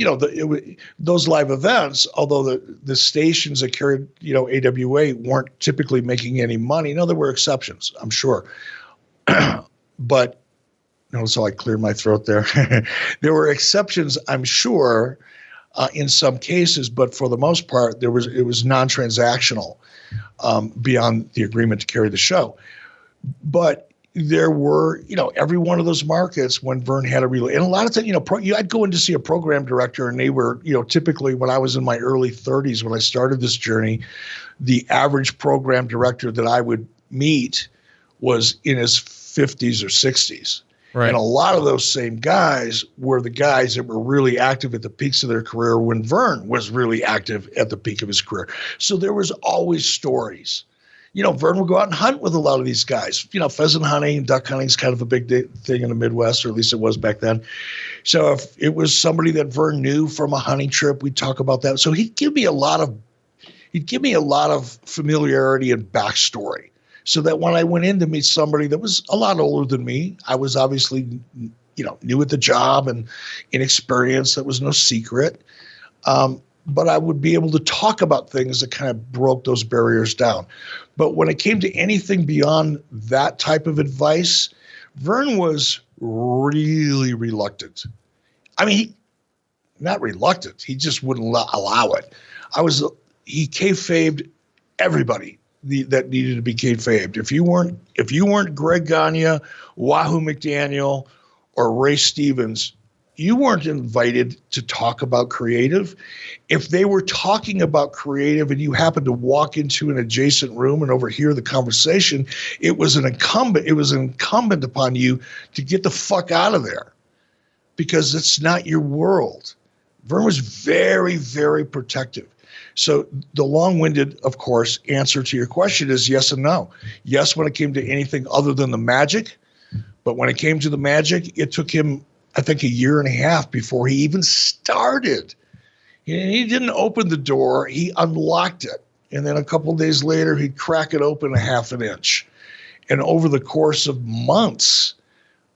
those live events, although the stations that carried, AWA weren't typically making any money. No, there were exceptions, I'm sure. But, so I cleared my throat there. There were exceptions, I'm sure, in some cases, but for the most part, it was non-transactional beyond the agreement to carry the show. But there were, every one of those markets when Verne had and a lot of times, I'd go in to see a program director, and they were, typically when I was in my early 30s, when I started this journey, the average program director that I would meet was in his 50s or 60s. Right. And a lot of those same guys were the guys that were really active at the peaks of their career when Verne was really active at the peak of his career. So there was always stories. Verne would go out and hunt with a lot of these guys. Pheasant hunting, duck hunting is kind of a big thing in the Midwest, or at least it was back then. So if it was somebody that Verne knew from a hunting trip, we'd talk about that. So he'd give me a lot of familiarity and backstory, so that when I went in to meet somebody that was a lot older than me, I was obviously, new at the job and inexperienced. That was no secret. But I would be able to talk about things that kind of broke those barriers down. But when it came to anything beyond that type of advice, Verne was really reluctant. I mean, not reluctant. He just wouldn't allow it. He kayfabed everybody that needed to be kayfabed. If you weren't Greg Gagne, Wahoo McDaniel, or Ray Stevens, you weren't invited to talk about creative. If they were talking about creative and you happened to walk into an adjacent room and overhear the conversation, it was incumbent upon you to get the fuck out of there, because it's not your world. Verne was very, very protective. So the long-winded, of course, answer to your question is yes and no. Yes, when it came to anything other than the magic, but when it came to the magic, it took him, I think, 1.5 years before he even started. He didn't open the door, he unlocked it. And then a couple of days later, he'd crack it open 1/2 inch. And over the course of months,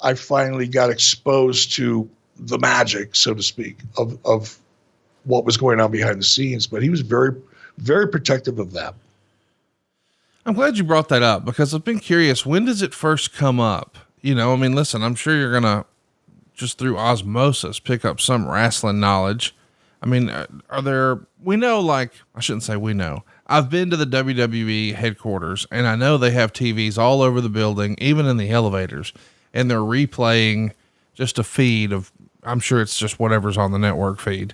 I finally got exposed to the magic, so to speak, of what was going on behind the scenes. But he was very, very protective of that.
I'm glad you brought that up, because I've been curious, when does it first come up? Listen, I'm sure you're going to just through osmosis pick up some wrestling knowledge. I mean, we know, like, I shouldn't say we know. I've been to the WWE headquarters and I know they have TVs all over the building, even in the elevators, and they're replaying just a feed of, I'm sure it's just whatever's on the network feed.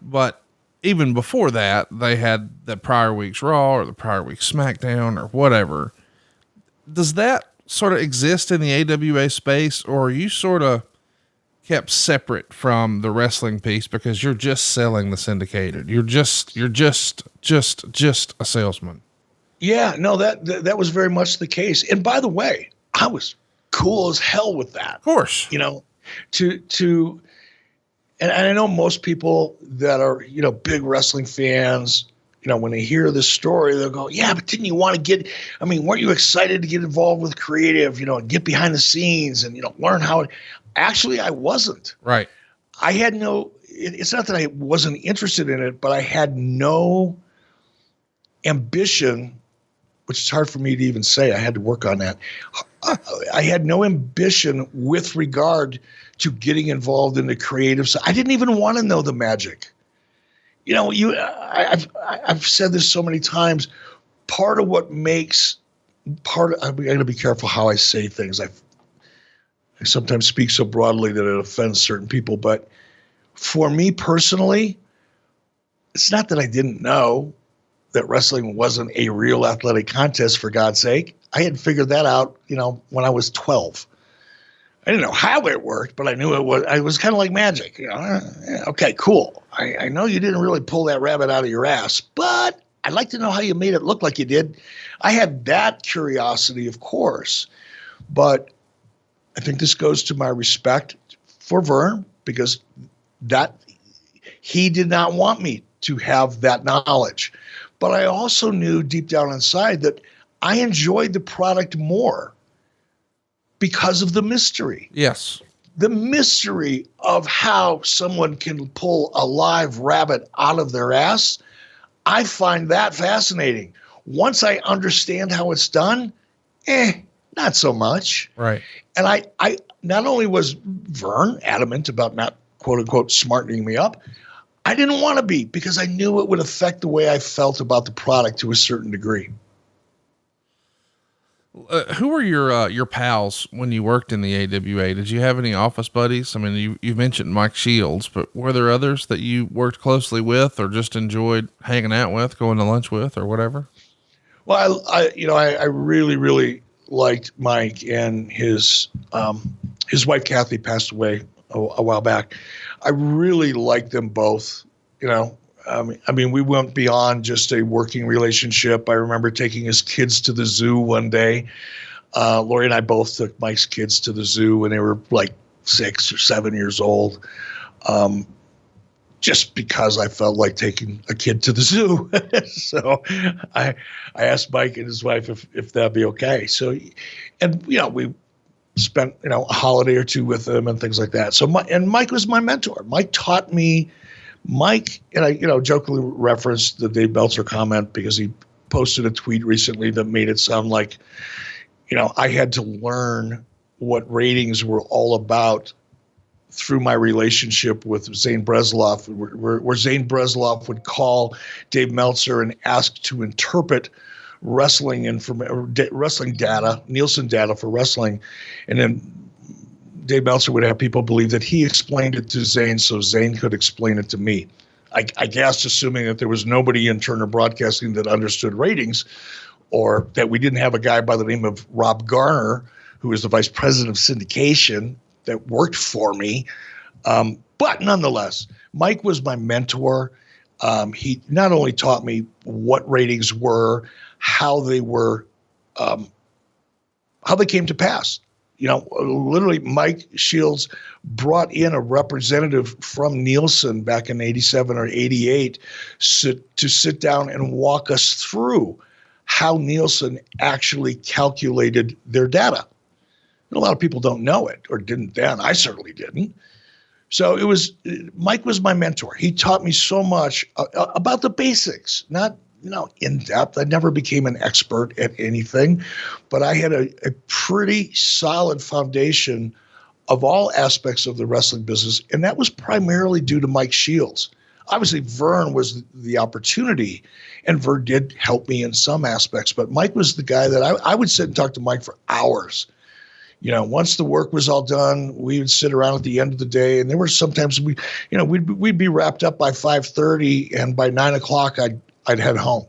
But even before that, they had the prior week's Raw or the prior week's SmackDown or whatever. Does that sort of exist in the AWA space, or are you sort of kept separate from the wrestling piece because you're just selling the syndicated? You're just a salesman.
Yeah, no, that was very much the case. And by the way, I was cool as hell with that.
Of course.
You know, and I know most people that are, you know, big wrestling fans, you know, when they hear this story, they'll go, yeah, but didn't you want to weren't you excited to get involved with creative, you know, and get behind the scenes and, you know, learn how actually, I wasn't.
Right.
I had it's not that I wasn't interested in it, but I had no ambition, which is hard for me to even say. I had to work on that. I had no ambition with regard to getting involved in the creative side. I didn't even want to know the magic. You know, I've said this so many times. Part of what makes I'm going to be careful how I say things. I sometimes speak so broadly that it offends certain people, but for me personally, it's not that I didn't know that wrestling wasn't a real athletic contest, for God's sake. I had figured that out, you know, when I was 12. I didn't know how it worked, but I knew it was kind of like magic. You know, okay, cool. I know you didn't really pull that rabbit out of your ass, but I'd like to know how you made it look like you did. I had that curiosity, of course, but I think this goes to my respect for Verne, because that he did not want me to have that knowledge. But I also knew deep down inside that I enjoyed the product more because of the mystery.
Yes.
The mystery of how someone can pull a live rabbit out of their ass. I find that fascinating. Once I understand how it's done, not so much.
Right.
And I not only was Verne adamant about not, quote unquote, smartening me up, I didn't want to be, because I knew it would affect the way I felt about the product to a certain degree.
Who were your pals when you worked in the AWA? Did you have any office buddies? I mean, you mentioned Mike Shields, but were there others that you worked closely with or just enjoyed hanging out with, going to lunch with, or whatever?
Well, I really, really liked Mike, and his wife Kathy passed away a while back. I really liked them both. You know, I mean, we went beyond just a working relationship. I remember taking his kids to the zoo one day. Lori and I both took Mike's kids to the zoo when they were like 6 or 7 years old. Just because I felt like taking a kid to the zoo. So I asked Mike and his wife if that'd be okay. So, and, you know, we spent, you know, a holiday or two with him and things like that. So Mike was my mentor. Mike taught me. Mike, and I, you know, jokingly referenced the Dave Meltzer comment because he posted a tweet recently that made it sound like, you know, I had to learn what ratings were all about through my relationship with Zane Bresloff, where Zane Bresloff would call Dave Meltzer and ask to interpret wrestling data, Nielsen data for wrestling, and then Dave Meltzer would have people believe that he explained it to Zane so Zane could explain it to me. I guess assuming that there was nobody in Turner Broadcasting that understood ratings, or that we didn't have a guy by the name of Rob Garner, who was the vice president of syndication, that worked for me. But nonetheless, Mike was my mentor. He not only taught me what ratings were, how they came to pass. You know, literally Mike Shields brought in a representative from Nielsen back in 87 or 88 to sit down and walk us through how Nielsen actually calculated their data. And a lot of people don't know it, or didn't then. I certainly didn't. So Mike was my mentor. He taught me so much about the basics, not, you know, in depth. I never became an expert at anything, but I had a pretty solid foundation of all aspects of the wrestling business, and that was primarily due to Mike Shields. Obviously, Verne was the opportunity, and Verne did help me in some aspects, but Mike was the guy that I would sit and talk to Mike for hours. You know, once the work was all done, we would sit around at the end of the day, and there were sometimes we'd be wrapped up by 5:30, and by 9 o'clock I'd head home,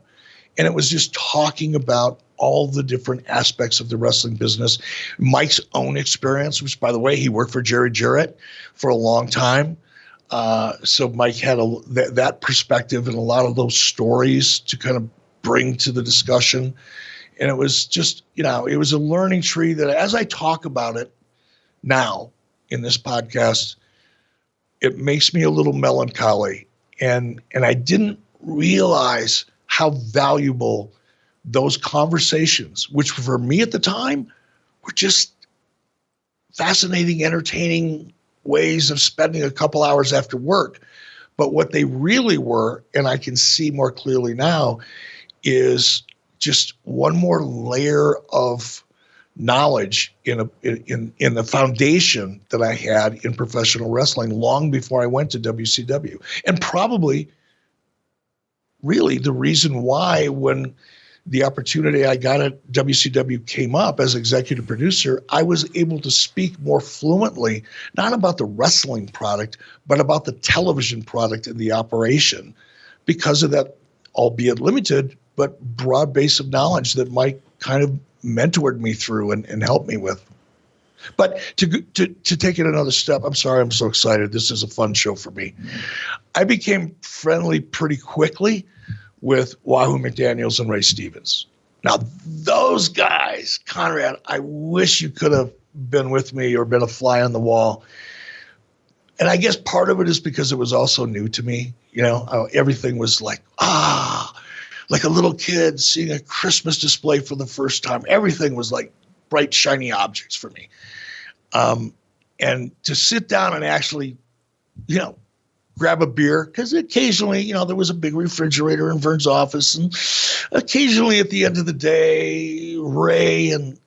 and it was just talking about all the different aspects of the wrestling business. Mike's own experience, which, by the way, he worked for Jerry Jarrett for a long time, so Mike had that perspective and a lot of those stories to kind of bring to the discussion. And it was just, it was a learning tree that as I talk about it now in this podcast, it makes me a little melancholy. And I didn't realize how valuable those conversations, which for me at the time were just fascinating, entertaining ways of spending a couple hours after work. But what they really were, and I can see more clearly now, is just one more layer of knowledge in the foundation that I had in professional wrestling long before I went to WCW. And probably really the reason why when the opportunity I got at WCW came up as executive producer, I was able to speak more fluently, not about the wrestling product, but about the television product and the operation because of that, albeit limited, but broad base of knowledge that Mike kind of mentored me through and helped me with. But to take it another step, I'm sorry, I'm so excited. This is a fun show for me. I became friendly pretty quickly with Wahoo McDaniels and Ray Stevens. Now, those guys, Conrad, I wish you could have been with me or been a fly on the wall. And I guess part of it is because it was also new to me. Everything was like a little kid seeing a Christmas display for the first time. Everything was like bright, shiny objects for me. And to sit down and actually, grab a beer, because occasionally, there was a big refrigerator in Verne's office, and occasionally at the end of the day, Ray and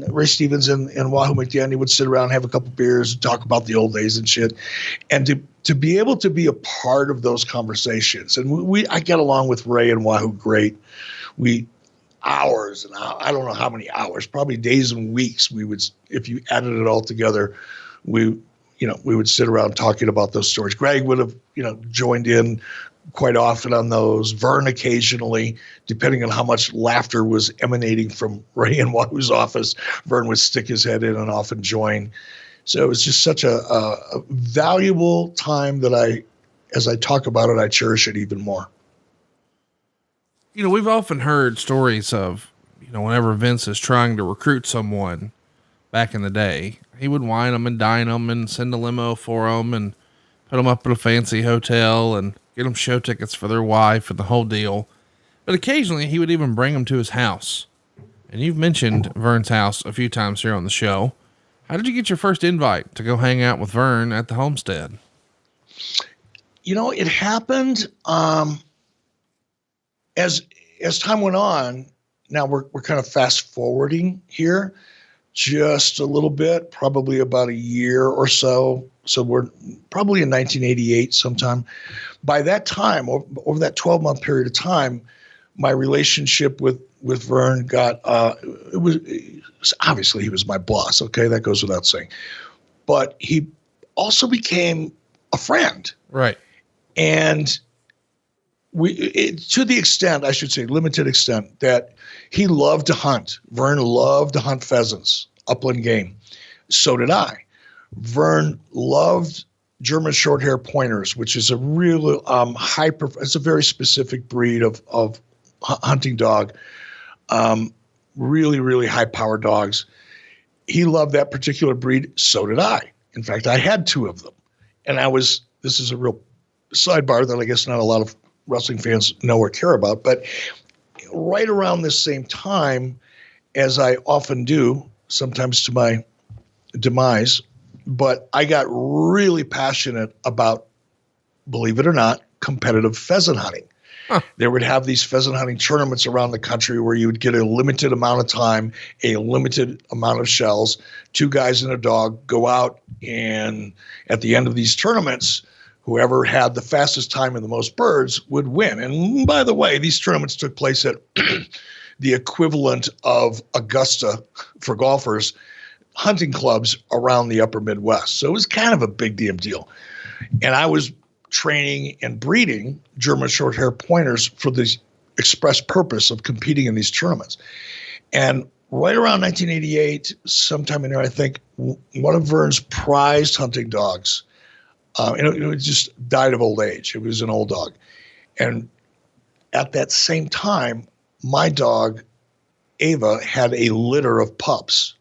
Ray Stevens and Wahoo McDaniel would sit around and have a couple beers and talk about the old days and shit. And to be able to be a part of those conversations, and I get along with Ray and Wahoo great. Hours and I don't know how many hours, probably days and weeks. We would, if you added it all together, we would sit around talking about those stories. Greg would have, joined in quite often on those. Verne occasionally, depending on how much laughter was emanating from Ray and Wahoo's office, Verne would stick his head in and often join. So it was just such a valuable time that as I talk about it, I cherish it even more.
We've often heard stories of, whenever Vince is trying to recruit someone back in the day, he would wine them and dine them and send a limo for them and put them up at a fancy hotel and get them show tickets for their wife and the whole deal. But occasionally he would even bring them to his house. And you've mentioned Verne's house a few times here on the show. How did you get your first invite to go hang out with Verne at the homestead?
It happened, as time went on. Now we're kind of fast forwarding here just a little bit, probably about a year or so. So we're probably in 1988 sometime. By that time, over that 12-month period of time, my relationship with Verne got, it was obviously he was my boss. Okay. That goes without saying, but he also became a friend.
Right.
And to the extent, I should say, limited extent, that he loved to hunt. Verne loved to hunt pheasants, upland game. So did I. Verne loved German short-hair pointers, which is a real it's a very specific breed of hunting dog. Really, really high-powered dogs. He loved that particular breed. So did I. In fact, I had two of them. And this is a real sidebar that I guess not a lot of wrestling fans know or care about, but right around this same time, as I often do, sometimes to my demise, but I got really passionate about, believe it or not, competitive pheasant hunting. They would have these pheasant hunting tournaments around the country where you would get a limited amount of time, a limited amount of shells, 2 guys and a dog go out, and at the end of these tournaments, whoever had the fastest time and the most birds would win. And by the way, these tournaments took place at the equivalent of Augusta for golfers, hunting clubs around the upper Midwest. So it was kind of a big damn deal. And I was training and breeding German short hair pointers for the express purpose of competing in these tournaments. And right around 1988, sometime in there, I think, one of Verne's prized hunting dogs, it just died of old age. It was an old dog. And at that same time, my dog, Ava, had a litter of pups,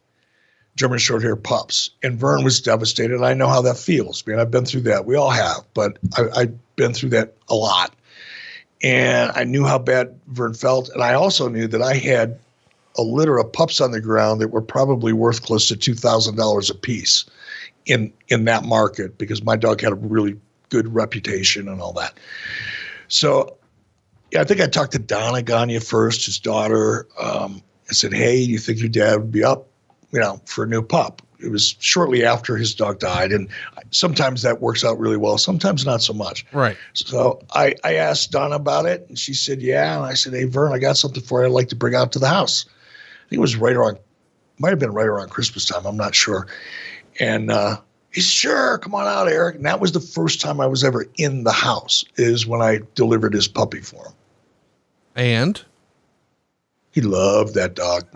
German short hair pups. And Verne was devastated. I know how that feels. I mean, I've been through that. We all have, but I've been through that a lot. And I knew how bad Verne felt. And I also knew that I had a litter of pups on the ground that were probably worth close to $2,000 a piece in that market, because my dog had a really good reputation and all that. So yeah, I think I talked to Verne Gagne first, his daughter. I said, hey, do you think your dad would be up, for a new pup? It was shortly after his dog died. And sometimes that works out really well. Sometimes not so much.
Right.
So I asked Donna about it, and she said, yeah. And I said, hey, Verne, I got something for you I'd like to bring out to the house. I think it was might have been right around Christmas time. I'm not sure. And he said, sure, come on out, Eric. And that was the first time I was ever in the house, is when I delivered his puppy for him.
And
he loved that dog.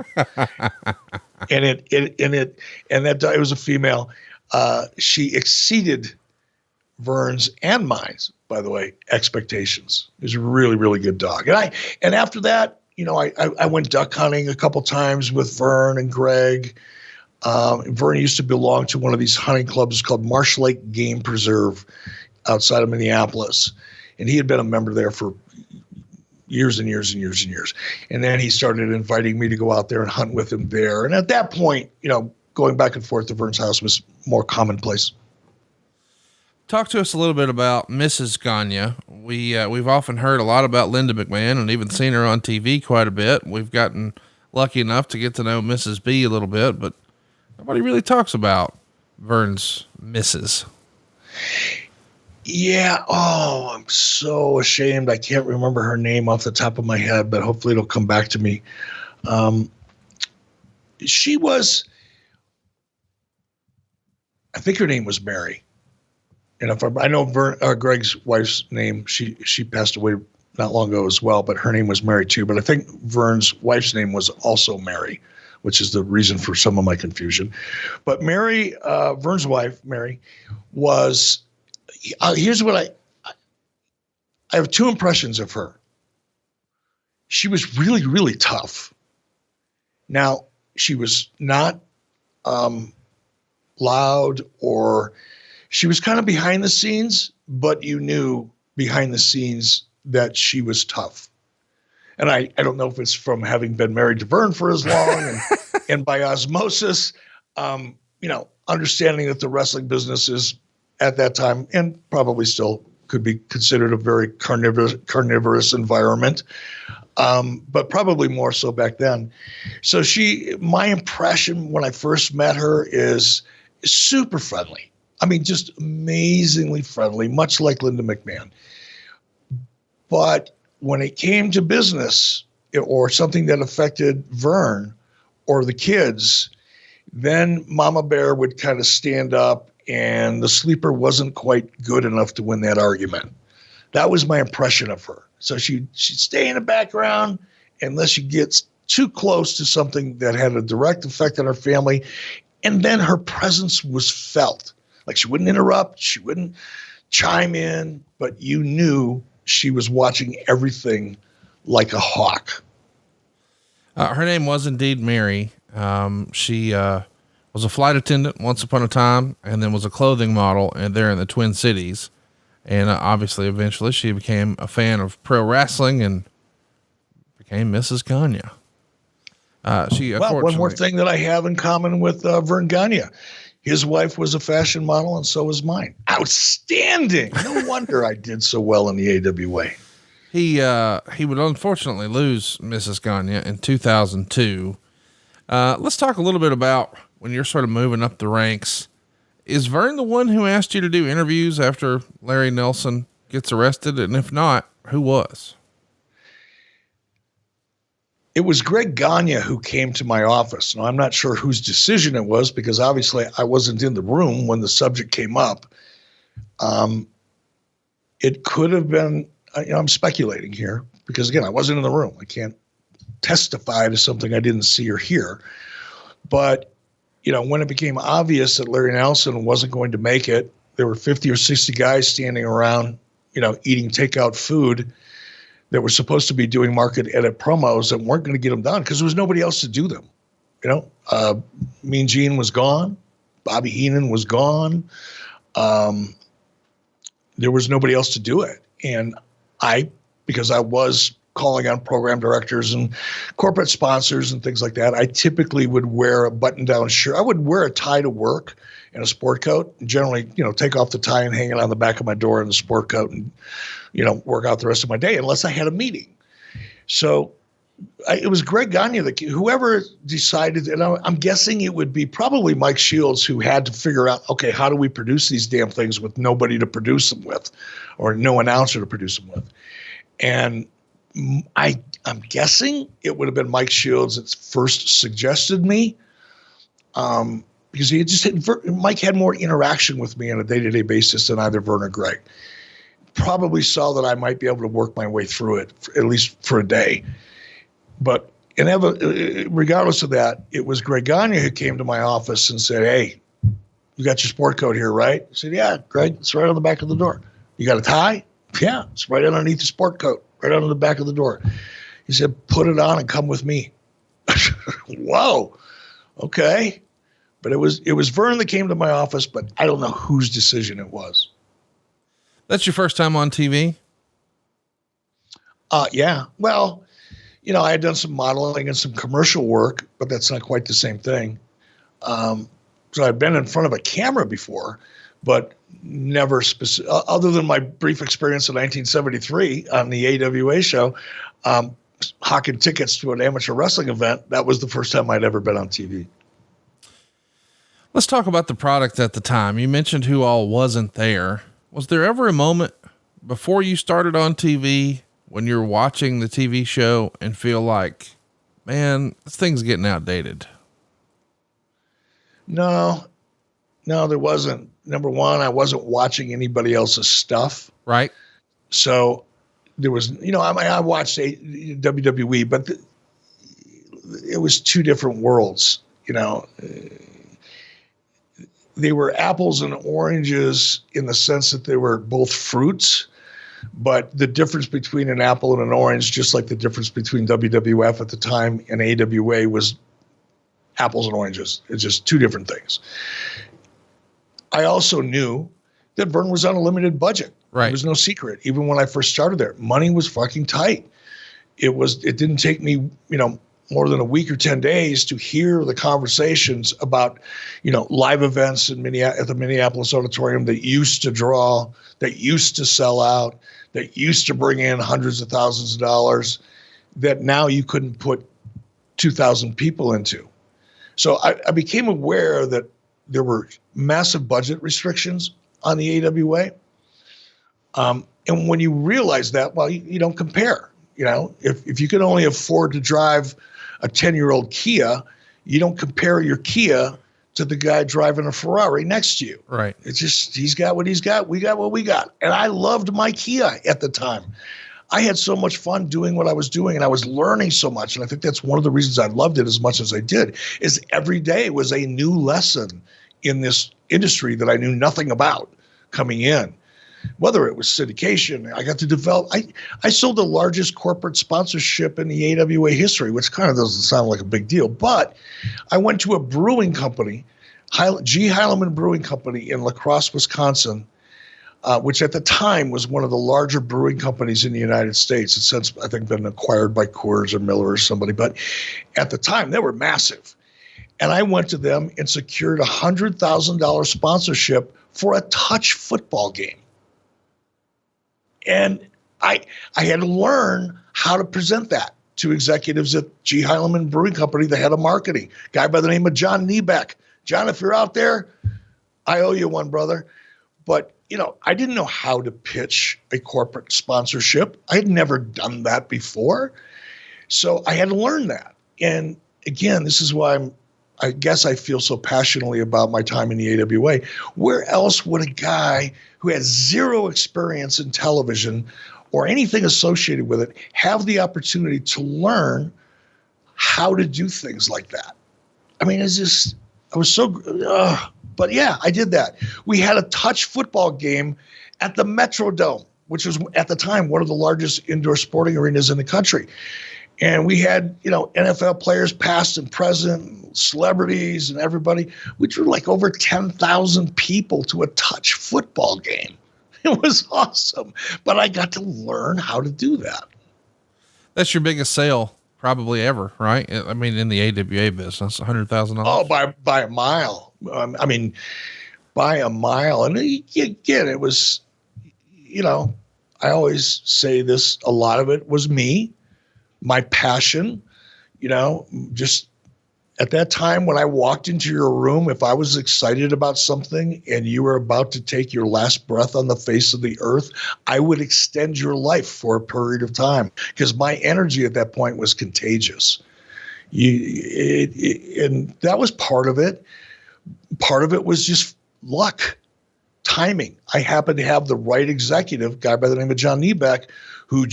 and that dog, it was a female. She exceeded Verne's and mine's, by the way, expectations. It was a really, really good dog. And after that, I went duck hunting a couple times with Verne and Greg. Verne used to belong to one of these hunting clubs called Marsh Lake Game Preserve outside of Minneapolis. And he had been a member there for years and years and years and years. And then he started inviting me to go out there and hunt with him there. And at that point, going back and forth to Verne's house was more commonplace.
Talk to us a little bit about Mrs. Gagne. We've often heard a lot about Linda McMahon and even seen her on TV quite a bit. We've gotten lucky enough to get to know Mrs. B a little bit, but nobody really talks about Verne's Mrs. Yeah.
Oh, I'm so ashamed. I can't remember her name off the top of my head, but hopefully it'll come back to me. She was, I think her name was Mary. And I know Greg's wife's name, she passed away not long ago as well, but her name was Mary too. But I think Verne's wife's name was also Mary, which is the reason for some of my confusion. But Mary, Verne's wife, Mary, was, here's what I have 2 impressions of her. She was really, really tough. Now, she was not loud, or she was kind of behind the scenes, but you knew behind the scenes that she was tough. And I don't know if it's from having been married to Verne for as long and by osmosis, understanding that the wrestling business is at that time, and probably still could be considered, a very carnivorous environment, but probably more so back then. So my impression when I first met her is super friendly. I mean, just amazingly friendly, much like Linda McMahon. But when it came to business or something that affected Verne or the kids, then Mama Bear would kind of stand up, and the sleeper wasn't quite good enough to win that argument. That was my impression of her. So she'd stay in the background unless she gets too close to something that had a direct effect on her family. And then her presence was felt. Like, she wouldn't interrupt, she wouldn't chime in, but you knew she was watching everything like a hawk.
Her name was indeed Mary. She was a flight attendant once upon a time, and then was a clothing model there in the Twin Cities. And obviously, eventually, she became a fan of pro wrestling and became Mrs. Gagne.
One more thing that I have in common with Verne Gagne. His wife was a fashion model, and so was mine. Outstanding. No wonder I did so well in the AWA.
He would unfortunately lose Mrs. Gagne in 2002. Let's talk a little bit about when you're sort of moving up the ranks. Is Verne the one who asked you to do interviews after Larry Nelson gets arrested? And if not, who was?
It was Greg Gagne who came to my office. Now, I'm not sure whose decision it was because obviously I wasn't in the room when the subject came up. It could have been, I'm speculating here because, again, I wasn't in the room. I can't testify to something I didn't see or hear. But, when it became obvious that Larry Nelson wasn't going to make it, there were 50 or 60 guys standing around, eating takeout food that were supposed to be doing market edit promos that weren't going to get them done because there was nobody else to do them. Mean Gene was gone. Bobby Heenan was gone. There was nobody else to do it. And because I was calling on program directors and corporate sponsors and things like that, I typically would wear a button-down shirt. I would wear a tie to work and a sport coat, and generally, take off the tie and hang it on the back of my door in the sport coat and, work out the rest of my day unless I had a meeting. So it was Greg Gagne, whoever decided, and I'm guessing it would be probably Mike Shields who had to figure out, okay, how do we produce these damn things with nobody to produce them with or no announcer to produce them with? And I'm guessing it would have been Mike Shields that first suggested me because Mike had more interaction with me on a day-to-day basis than either Verne or Greg. Probably saw that I might be able to work my way through it, at least for a day. But regardless of that, it was Greg Gagne who came to my office and said, "Hey, you got your sport coat here, right?" I said, "Yeah, Greg, it's right on the back of the door." "You got a tie?" "Yeah, it's right underneath the sport coat, right on the back of the door." He said, "Put it on and come with me." Whoa, okay. But it was Verne that came to my office, but I don't know whose decision it was.
That's your first time on TV?
Yeah. Well, I had done some modeling and some commercial work, but that's not quite the same thing. So I've been in front of a camera before, but never other than my brief experience in 1973 on the AWA show, hawking tickets to an amateur wrestling event. That was the first time I'd ever been on TV.
Let's talk about the product at the time. You mentioned who all wasn't there. Was there ever a moment before you started on TV when you're watching the TV show and feel like, man, this thing's getting outdated?
No, there wasn't. Number one, I wasn't watching anybody else's stuff.
Right. So
there was, I watched WWE, but it was two different worlds, They were apples and oranges in the sense that they were both fruits, but the difference between an apple and an orange, just like the difference between WWF at the time and AWA, was apples and oranges. It's just two different things. I also knew that Verne was on a limited budget.
Right.
It was no secret. Even when I first started there, money was fucking tight. It didn't take me, more than a week or 10 days to hear the conversations about, live events at the Minneapolis Auditorium that used to draw, that used to sell out, that used to bring in hundreds of thousands of dollars that now you couldn't put 2,000 people into. So I became aware that there were massive budget restrictions on the AWA. And when you realize that, well, you don't compare. If you can only afford to drive a 10-year-old Kia, you don't compare your Kia to the guy driving a Ferrari next to you.
Right.
It's just, he's got what he's got. We got what we got. And I loved my Kia at the time. I had so much fun doing what I was doing, and I was learning so much. And I think that's one of the reasons I loved it as much as I did, is every day was a new lesson in this industry that I knew nothing about coming in. Whether it was syndication, I got to develop. I sold the largest corporate sponsorship in the AWA history, which kind of doesn't sound like a big deal. But I went to a brewing company, G. Heilemann Brewing Company in La Crosse, Wisconsin, which at the time was one of the larger brewing companies in the United States. It's since, I think, been acquired by Coors or Miller or somebody. But at the time, they were massive. And I went to them and secured a $100,000 sponsorship for a touch football game. And I had to learn how to present that to executives at G. Heilemann Brewing Company, the head of marketing, guy by the name of John Niebeck. John, if you're out there, I owe you one, brother. But, I didn't know how to pitch a corporate sponsorship. I had never done that before. So I had to learn that. And again, this is why I guess I feel so passionately about my time in the AWA. Where else would a guy who has zero experience in television or anything associated with it have the opportunity to learn how to do things like that? I mean, I was so, but yeah, I did that. We had a touch football game at the Metrodome, which was at the time one of the largest indoor sporting arenas in the country. And we had, NFL players past and present, celebrities and everybody. We drew like over 10,000 people to a touch football game. It was awesome. But I got to learn how to do that.
That's your biggest sale probably ever, right? I mean, in the AWA business, $100,000.
Oh, by a mile. By a mile. And again, it was, I always say this, a lot of it was me. My passion, just at that time when I walked into your room, if I was excited about something and you were about to take your last breath on the face of the earth, I would extend your life for a period of time because my energy at that point was contagious. And that was part of it. Part of it was just luck, timing. I happened to have the right executive, guy by the name of John Niebeck, who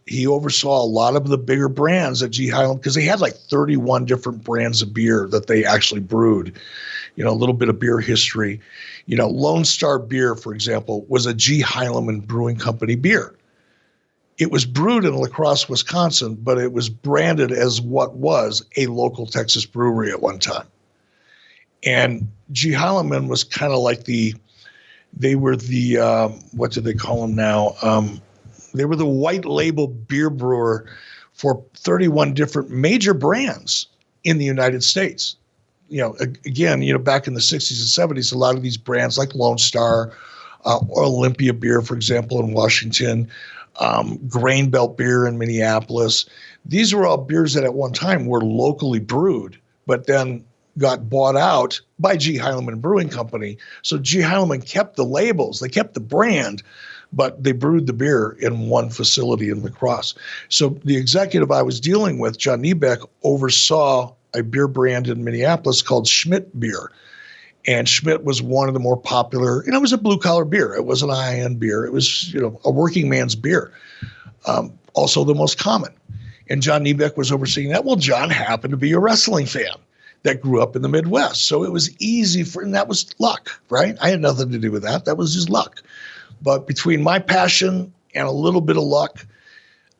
he oversaw a lot of the bigger brands at G. Heilemann because they had like 31 different brands of beer that they actually brewed, a little bit of beer history. Lone Star Beer, for example, was a G. Heilemann Brewing Company beer. It was brewed in La Crosse, Wisconsin, but it was branded as what was a local Texas brewery at one time. And G. Heilemann was kind of like they were the, what do they call them now? They were the white label beer brewer for 31 different major brands in the United States. Again, back in the 60s and 70s, a lot of these brands like Lone Star, or Olympia Beer, for example, in Washington, Grain Belt Beer in Minneapolis. These were all beers that at one time were locally brewed, but then got bought out by G. Heilemann Brewing Company. So G. Heilemann kept the labels, they kept the brand, but they brewed the beer in one facility in La Crosse. So the executive I was dealing with, John Niebeck, oversaw a beer brand in Minneapolis called Schmidt Beer. And Schmidt was one of the more popular, it was a blue collar beer. It wasn't a high-end beer. It was, a working man's beer. Also the most common. And John Niebeck was overseeing that. Well, John happened to be a wrestling fan that grew up in the Midwest. So it was easy and that was luck, right? I had nothing to do with that. That was just luck. But between my passion and a little bit of luck,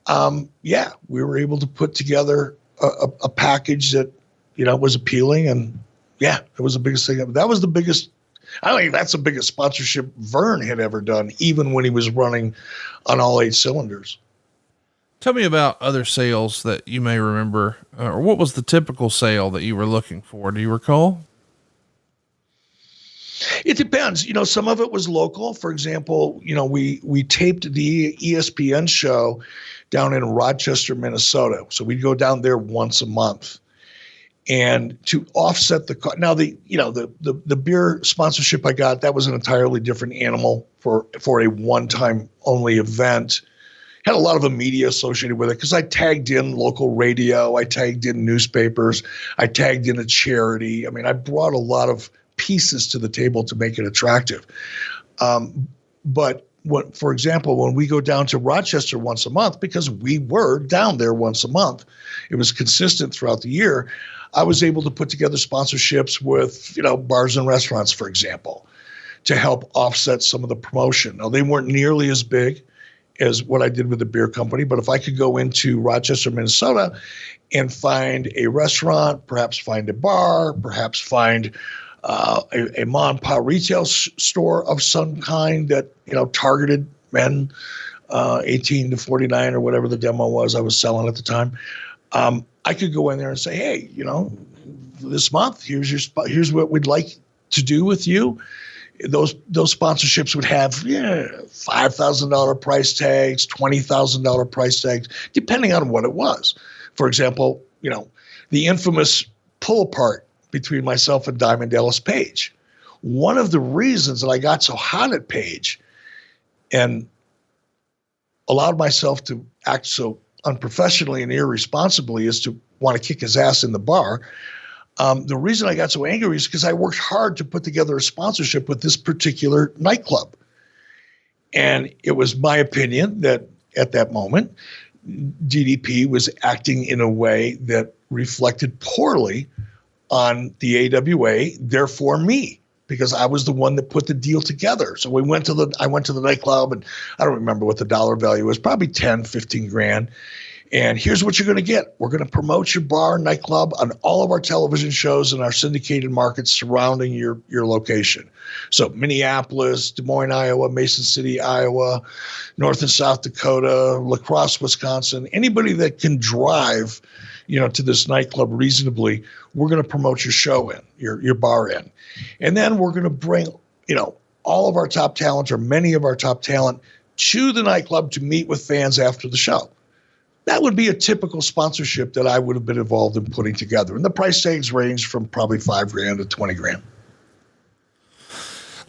we were able to put together a package that, was appealing. And it was the biggest thing. That was the biggest, I think that's the biggest sponsorship Verne had ever done, even when he was running on all 8 cylinders.
Tell me about other sales that you may remember, or what was the typical sale that you were looking for? Do you recall?
It depends. Some of it was local. For example, we taped the ESPN show down in Rochester, Minnesota. So we'd go down there once a month. And to offset the beer sponsorship I got, that was an entirely different animal for a one-time only event. Had a lot of the media associated with it because I tagged in local radio, I tagged in newspapers, I tagged in a charity. I mean, I brought a lot of pieces to the table to make it attractive. But for example, when we go down to Rochester once a month, because we were down there once a month, it was consistent throughout the year. I was able to put together sponsorships with, bars and restaurants, for example, to help offset some of the promotion. Now, they weren't nearly as big as what I did with the beer company, but if I could go into Rochester, Minnesota and find a restaurant, perhaps find a bar, perhaps find a mom and pop retail store of some kind that, targeted men 18 to 49 or whatever the demo was I was selling at the time. I could go in there and say, hey, this month, here's what we'd like to do with you. those sponsorships would have $5,000 price tags, $20,000 price tags, depending on what it was. For example, the infamous pull apart between myself and Diamond Dallas Page. One of the reasons that I got so hot at Page and allowed myself to act so unprofessionally and irresponsibly is to want to kick his ass in the bar. The reason I got so angry is because I worked hard to put together a sponsorship with this particular nightclub. And it was my opinion that at that moment, DDP was acting in a way that reflected poorly on the AWA, therefore me, because I was the one that put the deal together. So I went to the nightclub, and I don't remember what the dollar value was, probably 10, 15 grand. And here's what you're going to get. We're going to promote your bar and nightclub on all of our television shows in our syndicated markets surrounding your location. So Minneapolis, Des Moines, Iowa, Mason City, Iowa, North and South Dakota, La Crosse, Wisconsin, anybody that can drive, to this nightclub reasonably, we're going to promote your show in, your bar in. And then we're going to bring, all of our top talent or many of our top talent to the nightclub to meet with fans after the show. That would be a typical sponsorship that I would have been involved in putting together. And the price tags range from probably $5,000 to $20,000.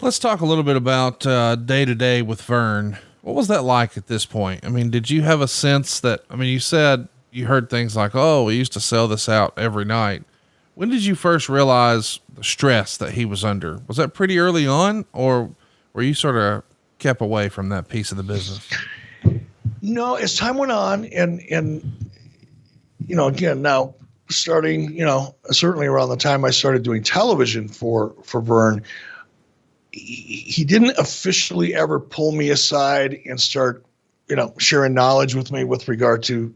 Let's talk a little bit about day to day with Verne. What was that like at this point? I mean, did you have a sense that, you said you heard things like, oh, we used to sell this out every night. When did you first realize the stress that he was under? Was that pretty early on, or were you sort of kept away from that piece of the business?
No, as time went on, and again, now starting, certainly around the time I started doing television for Verne, he didn't officially ever pull me aside and start, sharing knowledge with me with regard to,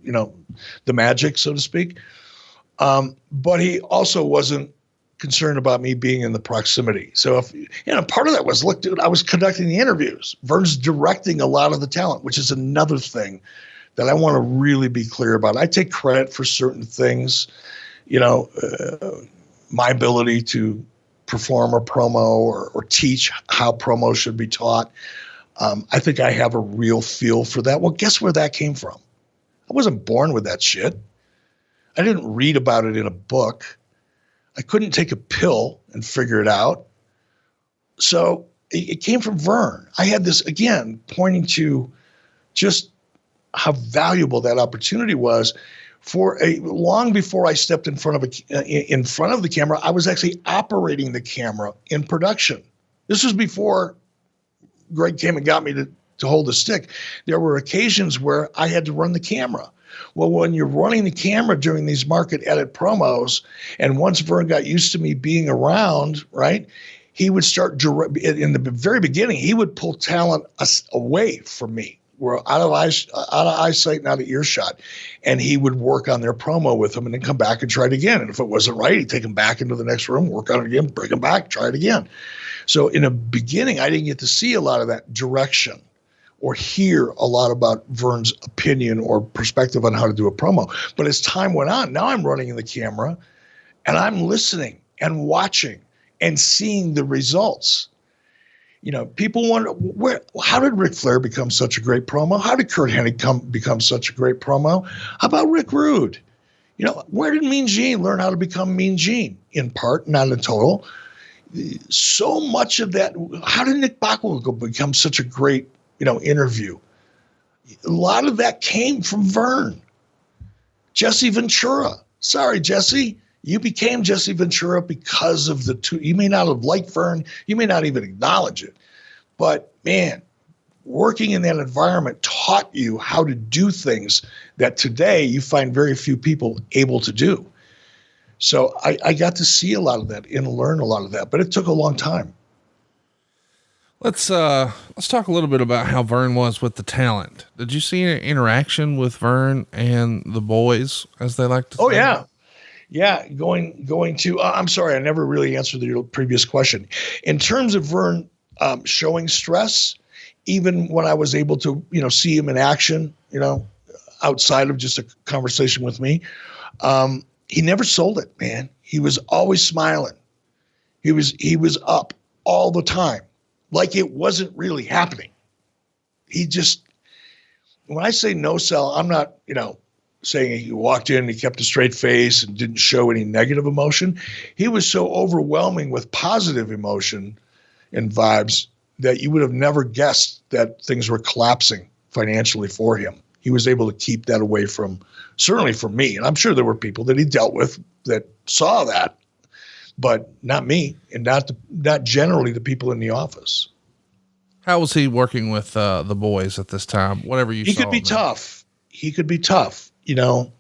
the magic, so to speak. But he also wasn't concerned about me being in the proximity. So part of that was, look, dude, I was conducting the interviews. Verne's directing a lot of the talent, which is another thing that I want to really be clear about. I take credit for certain things, my ability to perform a promo or teach how promo should be taught. I think I have a real feel for that. Well, guess where that came from? I wasn't born with that shit. I didn't read about it in a book. I couldn't take a pill and figure it out. So it came from Verne. I had this, again, pointing to just how valuable that opportunity was. Long before I stepped in front of the camera, I was actually operating the camera in production. This was before Greg came and got me to hold the stick. There were occasions where I had to run the camera. Well, when you're running the camera during these market edit promos, and once Verne got used to me being around, right, he would start in the very beginning, he would pull talent away from me. We're out of eyesight and out of earshot. And he would work on their promo with them and then come back and try it again. And if it wasn't right, he'd take them back into the next room, work on it again, bring them back, try it again. So in the beginning, I didn't get to see a lot of that direction or hear a lot about Verne's opinion or perspective on how to do a promo. But as time went on, now I'm running the camera and I'm listening and watching and seeing the results. People wonder, how did Ric Flair become such a great promo? How did Kurt Hennig become such a great promo? How about Rick Rude? Where did Mean Gene learn how to become Mean Gene? In part, not in total. So much of that, how did Nick Bockwinkel become such a great, interview? A lot of that came from Verne. Jesse Ventura. Sorry, Jesse. You became Jesse Ventura because of the two. You may not have liked Verne. You may not even acknowledge it. But, man, working in that environment taught you how to do things that today you find very few people able to do. So I got to see a lot of that and learn a lot of that, but it took a long time.
Let's talk a little bit about how Verne was with the talent. Did you see any interaction with Verne and the boys, as they like to say?
Oh, yeah. Yeah, going to, I'm sorry, I never really answered your previous question. In terms of Verne showing stress, even when I was able to, see him in action, outside of just a conversation with me, he never sold it, man. He was always smiling. He was up all the time. like it wasn't really happening. He just, when I say no sell, I'm not, saying he walked in and he kept a straight face and didn't show any negative emotion. He was so overwhelming with positive emotion and vibes that you would have never guessed that things were collapsing financially for him. He was able to keep that away certainly from me. And I'm sure there were people that he dealt with that saw that, but not me, and not generally the people in the office.
How was he working with the boys at this time? Whatever you saw.
He could be tough. He could be tough. For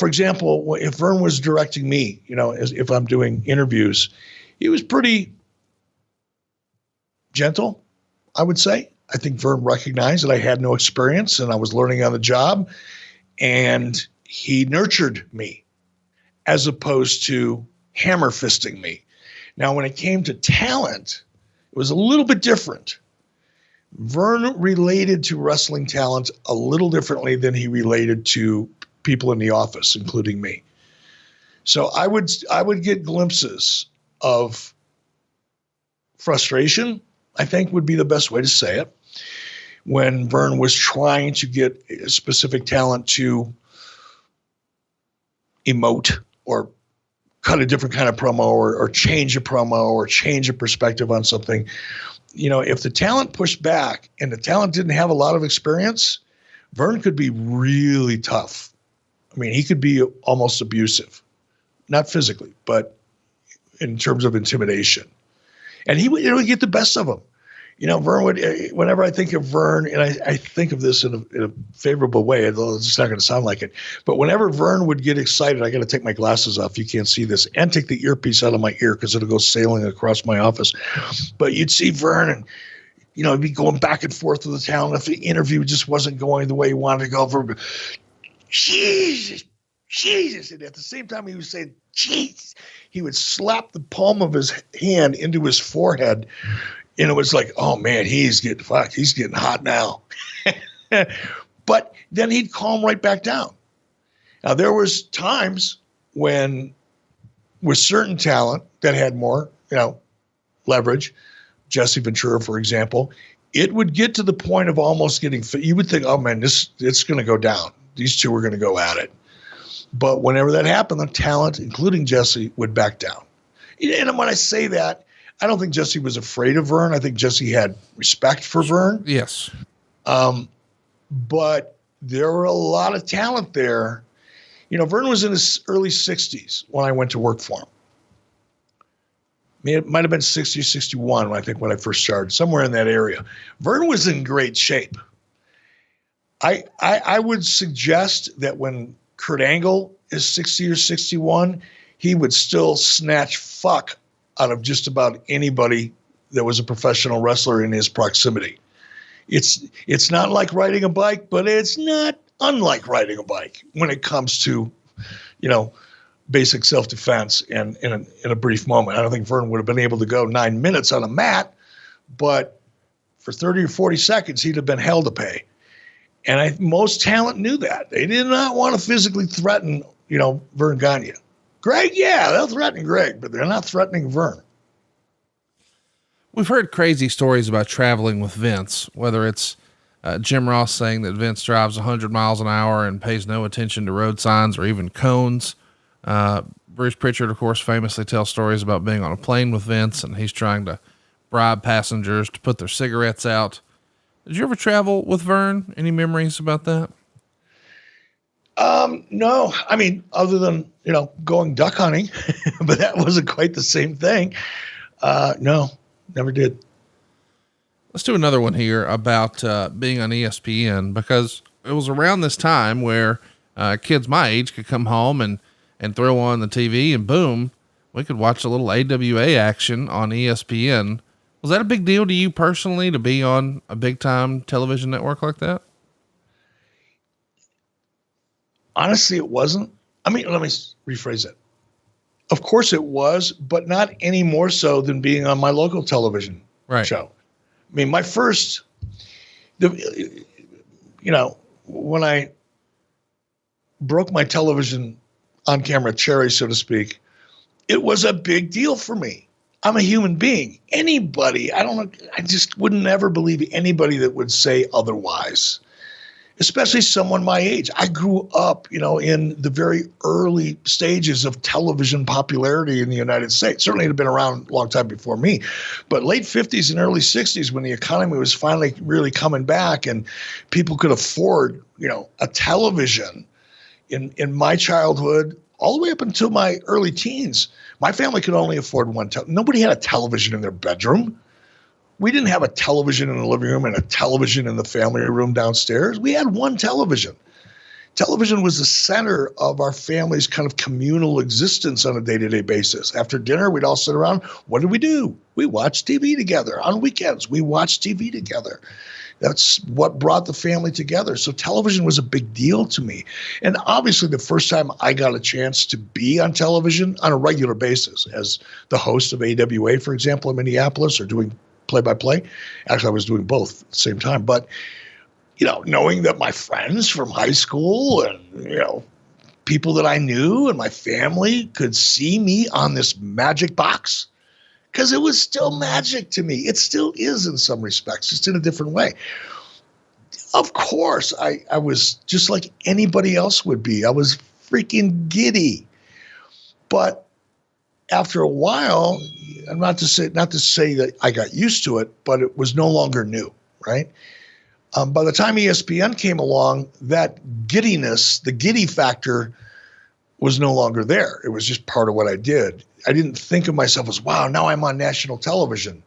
example, if Verne was directing me, if I'm doing interviews, he was pretty gentle, I would say. I think Verne recognized that I had no experience and I was learning on the job, and he nurtured me as opposed to hammer fisting me. Now, when it came to talent, it was a little bit different. Verne related to wrestling talent a little differently than he related to people in the office, including me. So I would get glimpses of frustration, I think would be the best way to say it, when Verne was trying to get a specific talent to emote or cut a different kind of promo or change a promo or change a perspective on something. If the talent pushed back and the talent didn't have a lot of experience, Verne could be really tough. I mean, he could be almost abusive, not physically, but in terms of intimidation. And he would get the best of him. Verne would, whenever I think of Verne, and I think of this in a favorable way, although it's not going to sound like it, but whenever Verne would get excited, I got to take my glasses off. You can't see this, and take the earpiece out of my ear because it'll go sailing across my office. But you'd see Verne, and he'd be going back and forth with the talent. If the interview just wasn't going the way he wanted to go, Verne, Jesus, and at the same time he was saying, Jesus, he would slap the palm of his hand into his forehead. And it was like, oh man, he's getting hot now. But then he'd calm right back down. Now there was times when with certain talent that had more, leverage, Jesse Ventura, for example, it would get to the point of almost getting, you would think, oh man, it's going to go down. These two are going to go at it. But whenever that happened, the talent, including Jesse, would back down. And when I say that, I don't think Jesse was afraid of Verne. I think Jesse had respect for Verne.
Yes.
But there were a lot of talent there. Verne was in his early 60s when I went to work for him. It might have been 60 or 61 when I first started, somewhere in that area. Verne was in great shape. I would suggest that when Kurt Angle is 60 or 61, he would still snatch fuck out of just about anybody that was a professional wrestler in his proximity. It's not like riding a bike, but it's not unlike riding a bike when it comes to, basic self-defense and in a brief moment. I don't think Verne would have been able to go 9 minutes on a mat, but for 30 or 40 seconds, he'd have been hell to pay. And most talent knew that. They did not want to physically threaten, Verne Gagne. Greg, yeah, they'll threaten Greg, but they're not threatening Verne.
We've heard crazy stories about traveling with Vince, whether it's Jim Ross saying that Vince drives 100 miles an hour and pays no attention to road signs or even cones. Bruce Pritchard, of course, famously tells stories about being on a plane with Vince and he's trying to bribe passengers to put their cigarettes out. Did you ever travel with Verne? Any memories about that?
No, I mean, other than, going duck hunting, but that wasn't quite the same thing. No, never did.
Let's do another one here about, being on ESPN, because it was around this time where, kids my age could come home and throw on the TV and boom, we could watch a little AWA action on ESPN. Was that a big deal to you personally to be on a big time television network like that?
Honestly, it wasn't. I mean, let me rephrase it. Of course it was, but not any more so than being on my local television show. I mean, when I broke my television on camera cherry, so to speak, it was a big deal for me. I'm a human being. Anybody, I just would never believe anybody that would say otherwise, especially someone my age. I grew up, in the very early stages of television popularity in the United States. Certainly it had been around a long time before me, but late 50s and early 60s, when the economy was finally really coming back and people could afford, a television in my childhood, all the way up until my early teens, my family could only afford one. Nobody had a television in their bedroom. We didn't have a television in the living room and a television in the family room downstairs. We had one television. Television was the center of our family's kind of communal existence on a day-to-day basis. After dinner, we'd all sit around. What did we do? We watched TV together. On weekends, we watched TV together. That's what brought the family together. So television was a big deal to me. And obviously, the first time I got a chance to be on television on a regular basis as the host of AWA, for example, in Minneapolis, or doing play-by-play. Actually, I was doing both at the same time. But, knowing that my friends from high school and, people that I knew and my family could see me on this magic box, because it was still magic to me. It still is in some respects, just in a different way. Of course, I was just like anybody else would be. I was freaking giddy. But after a while, not to say that I got used to it, but it was no longer new, right? By the time ESPN came along, that giddiness, the giddy factor, was no longer there. It was just part of what I did. I didn't think of myself as, wow, now I'm on national television.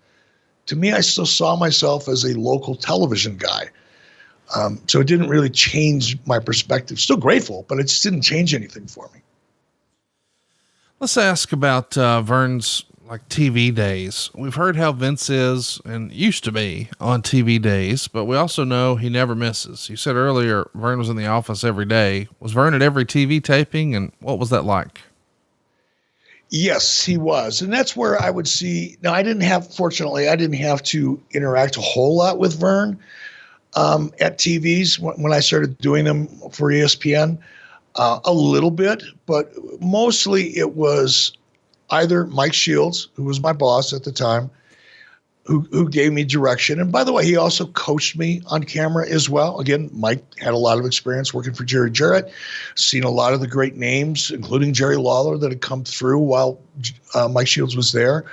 To me, I still saw myself as a local television guy. So it didn't really change my perspective. Still grateful, but it just didn't change anything for me.
Let's ask about Verne's TV days. We've heard how Vince is and used to be on TV days, but we also know he never misses. You said earlier Verne was in the office every day. Was Verne at every TV taping, and what was that like?
Yes, he was. And that's where I would see. Now, fortunately, I didn't have to interact a whole lot with Verne at TVs when I started doing them for ESPN. A little bit, but mostly it was either Mike Shields, who was my boss at the time, who gave me direction. And by the way, he also coached me on camera as well. Again, Mike had a lot of experience working for Jerry Jarrett, seen a lot of the great names, including Jerry Lawler, that had come through while Mike Shields was there.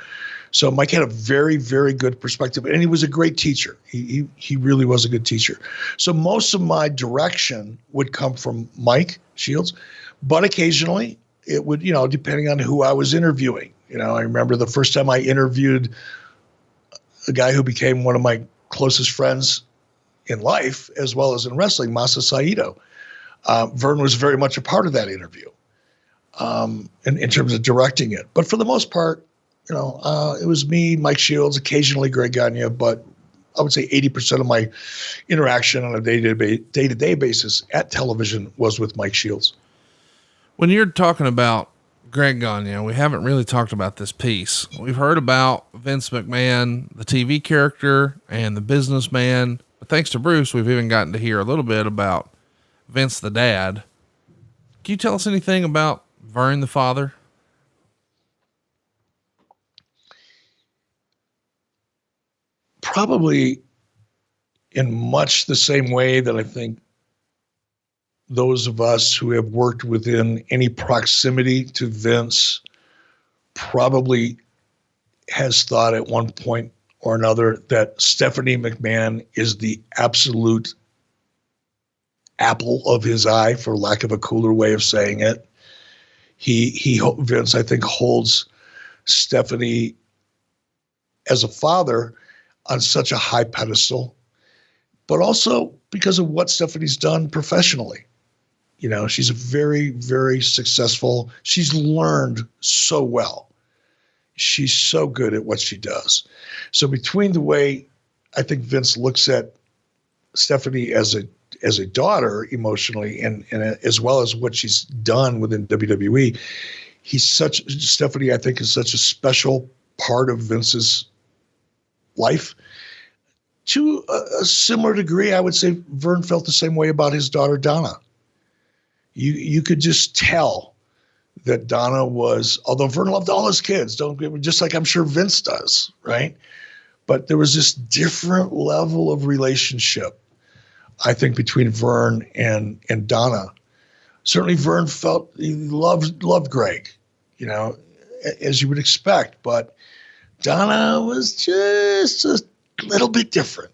So Mike had a very, very good perspective, and he was a great teacher. He really was a good teacher. So most of my direction would come from Mike Shields, but occasionally it would, depending on who I was interviewing. I remember the first time I interviewed a guy who became one of my closest friends in life, as well as in wrestling, Masa Saito. Verne was very much a part of that interview in terms of directing it. But for the most part, it was me, Mike Shields, occasionally Greg Gagne, but I would say 80% of my interaction on a day-to-day basis at television was with Mike Shields.
When you're talking about Greg Gagne, we haven't really talked about this piece. We've heard about Vince McMahon, the TV character and the businessman, but thanks to Bruce, we've even gotten to hear a little bit about Vince the dad. Can you tell us anything about Verne the father?
Probably in much the same way that I think those of us who have worked within any proximity to Vince probably has thought at one point or another that Stephanie McMahon is the absolute apple of his eye, for lack of a cooler way of saying it. Vince, I think, holds Stephanie as a father on such a high pedestal, but also because of what Stephanie's done professionally. She's a very, very successful. She's learned so well. She's so good at what she does. So between the way I think Vince looks at Stephanie as a daughter emotionally, and as well as what she's done within WWE, Stephanie, I think, is such a special part of Vince's life. To a similar degree, I would say Verne felt the same way about his daughter, Donna. You could just tell that Donna was, although Verne loved all his kids, don't get me, just like I'm sure Vince does, right? But there was this different level of relationship, I think, between Verne and Donna. Certainly Verne felt he loved Greg, as you would expect, but Donna was just a little bit different.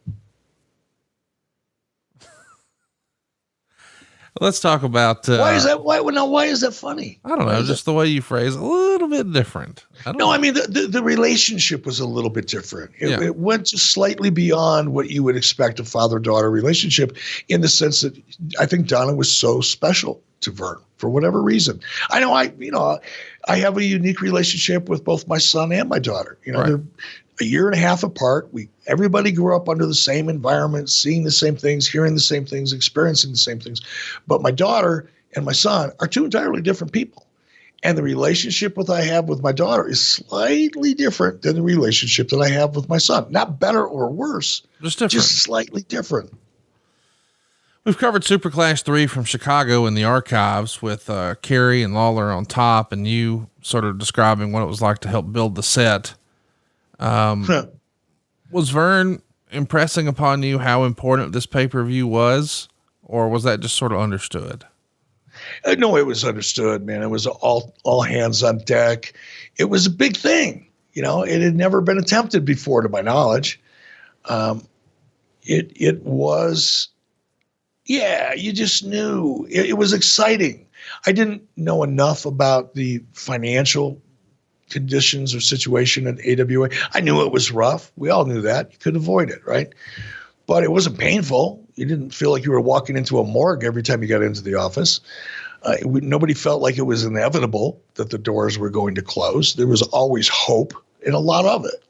Let's talk about
why is that? Why is that funny?
I don't know, just the way you phrase it, a little bit different.
I mean the relationship was a little bit different. It went just slightly beyond what you would expect a father-daughter relationship, in the sense that I think Donna was so special to Verne for whatever reason. I know I have a unique relationship with both my son and my daughter.
Right.
They're a year and a half apart. Everybody grew up under the same environment, seeing the same things, hearing the same things, experiencing the same things. But my daughter and my son are two entirely different people. And the relationship that I have with my daughter is slightly different than the relationship that I have with my son. Not better or worse, just slightly different.
We've covered Super Clash 3 from Chicago in the archives with Carrie and Lawler on top, and you sort of describing what it was like to help build the set. Was Verne impressing upon you how important this pay-per-view was, or was that just sort of understood?
No, it was understood, man. It was all hands on deck. It was a big thing. It had never been attempted before, to my knowledge. It was, you just knew it was exciting. I didn't know enough about the financial conditions or situation at AWA. I knew it was rough. We all knew that. You couldn't avoid it, right? But it wasn't painful. You didn't feel like you were walking into a morgue every time you got into the office. Nobody felt like it was inevitable that the doors were going to close. There was always hope in a lot of it.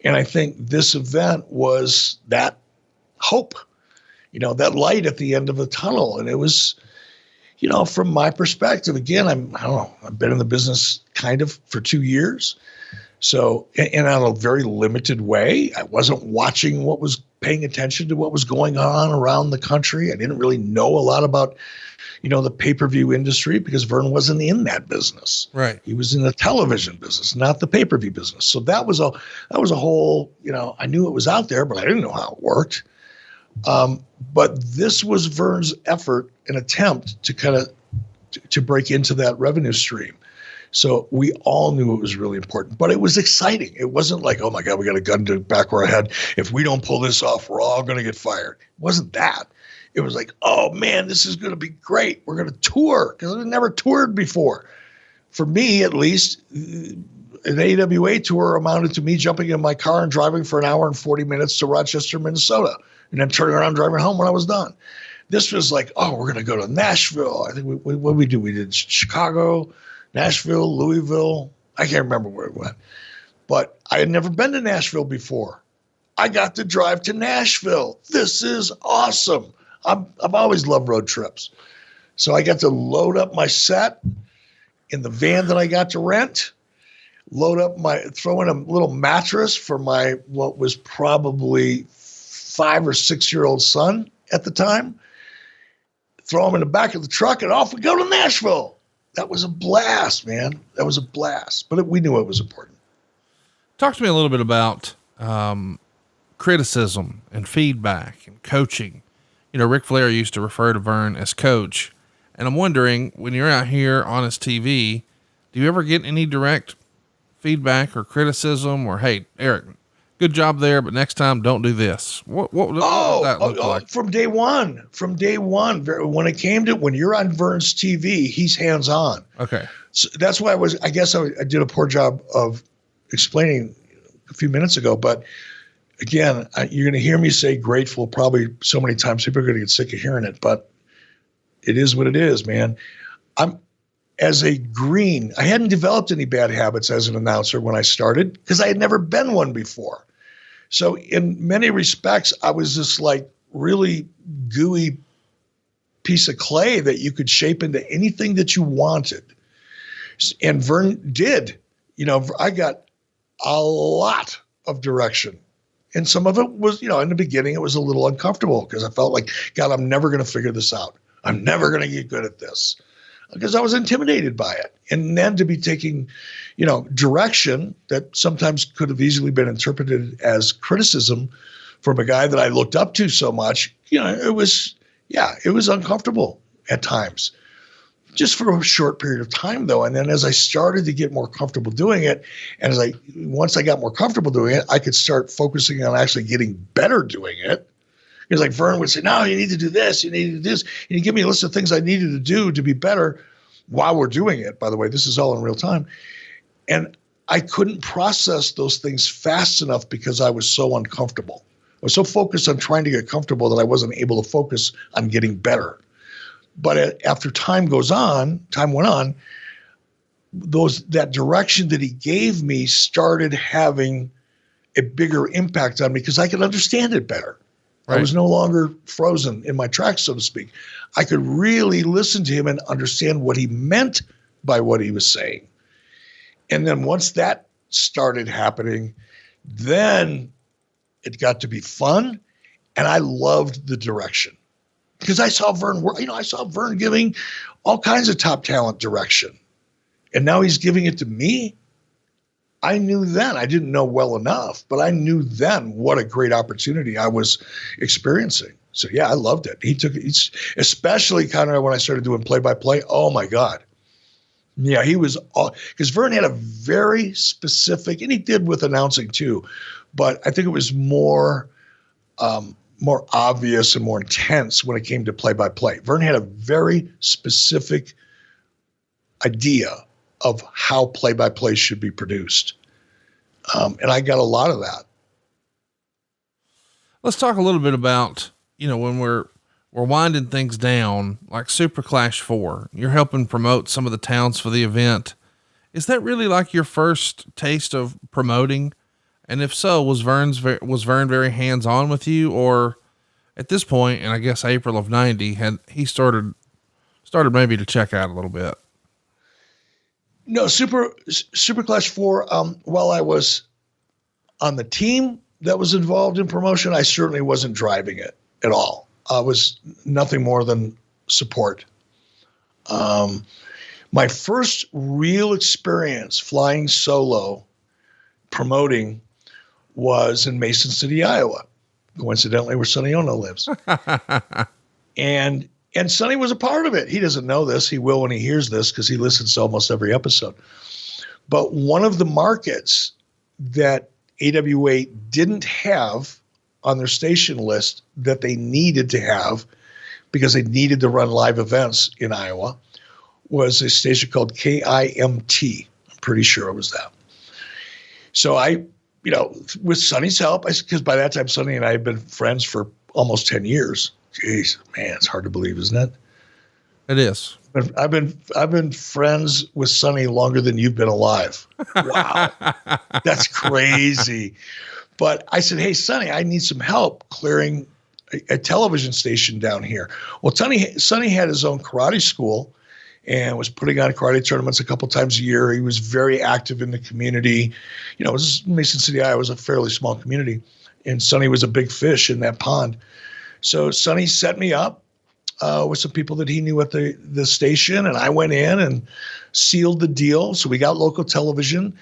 And I think this event was that hope, that light at the end of the tunnel. And it was, from my perspective, again, I don't know, I've been in the business kind of for 2 years. So, and in a very limited way, I wasn't paying attention to what was going on around the country. I didn't really know a lot about, the pay-per-view industry, because Verne wasn't in that business.
Right.
He was in the television business, not the pay-per-view business. So that was a whole, I knew it was out there, but I didn't know how it worked. But this was Verne's effort, an attempt to kind of to break into that revenue stream. So we all knew it was really important, but it was exciting. It wasn't like, oh my God, we got a gun to the back of our head. If we don't pull this off, we're all going to get fired. It wasn't that. It was like, oh man, this is going to be great. We're going to tour, because I've never toured before. For me, at least, an AWA tour amounted to me jumping in my car and driving for an hour and 40 minutes to Rochester, Minnesota, and then turning around and driving home when I was done. This was like, oh, we're going to go to Nashville. I think what did we do? We did Chicago, Nashville, Louisville. I can't remember where it went, but I had never been to Nashville before. I got to drive to Nashville. This is awesome. I've always loved road trips. So I got to load up my set in the van that I got to rent, throw in a little mattress for what was probably 5 or 6 year old son at the time, throw him in the back of the truck, and off we go to Nashville. That was a blast, man. That was a blast. But we knew it was important.
Talk to me a little bit about criticism and feedback and coaching. Ric Flair used to refer to Verne as coach. And I'm wondering, when you're out here on his TV, do you ever get any direct feedback or criticism, or, hey, Eric, good job there, but next time don't do this? What does that look like? From day one, when you're on Verne's TV, he's hands on.
Okay. So that's why I did a poor job of explaining a few minutes ago, but again, you're going to hear me say grateful probably so many times. People are going to get sick of hearing it, but it is what it is, man. I hadn't developed any bad habits as an announcer when I started, because I had never been one before. So in many respects, I was this like really gooey piece of clay that you could shape into anything that you wanted. And Verne did. I got a lot of direction. And some of it was, in the beginning, it was a little uncomfortable, because I felt like, God, I'm never going to figure this out. I'm never going to get good at this. because I was intimidated by it. And then to be taking, direction that sometimes could have easily been interpreted as criticism from a guy that I looked up to so much, it was uncomfortable at times, just for a short period of time though. And then as I started to get more comfortable doing it, and once I got more comfortable doing it, I could start focusing on actually getting better doing it. Because like Verne would say, no, you need to do this, you need to do this. And he'd give me a list of things I needed to do to be better while we're doing it. By the way, this is all in real time. And I couldn't process those things fast enough because I was so uncomfortable. I was so focused on trying to get comfortable that I wasn't able to focus on getting better. But after time went on, that direction that he gave me started having a bigger impact on me because I could understand it better. Right. I was no longer frozen in my tracks, so to speak. I could really listen to him and understand what he meant by what he was saying. And then once that started happening, then it got to be fun, and I loved the direction. Because I saw Verne giving all kinds of top talent direction. And now he's giving it to me. I knew then, I didn't know well enough, but I knew then what a great opportunity I was experiencing. So yeah, I loved it. Especially Conrad when I started doing play-by-play. Oh my God. Yeah, he was because Verne had a very specific, and he did with announcing too, but I think it was more obvious and more intense when it came to play-by-play. Verne had a very specific idea of how play-by-play should be produced. And I got a lot of that.
Let's talk a little bit about, when we're winding things down, like Super Clash 4, you're helping promote some of the towns for the event. Is that really like your first taste of promoting? And if so, was Verne very hands-on with you, or at this point, and I guess April of 90, had he started maybe to check out a little bit?
No, Super Clash 4, while I was on the team that was involved in promotion, I certainly wasn't driving it at all. I was nothing more than support. My first real experience flying solo promoting was in Mason City, Iowa, coincidentally where Sonny Ono lives. And Sonny was a part of it. He doesn't know this. He will when he hears this because he listens to almost every episode. But one of the markets that AWA didn't have on their station list that they needed to have because they needed to run live events in Iowa was a station called KIMT. I'm pretty sure it was that. So I, with Sonny's help, because by that time Sonny and I had been friends for almost 10 years. Jeez, man, it's hard to believe, isn't it?
It is.
I've been friends with Sonny longer than you've been alive. Wow, that's crazy. But I said, hey, Sonny, I need some help clearing a television station down here. Well, Sonny had his own karate school and was putting on karate tournaments a couple times a year. He was very active in the community. Mason City, Iowa was a fairly small community, and Sonny was a big fish in that pond. So Sonny set me up with some people that he knew at the station, and I went in and sealed the deal. So we got local television.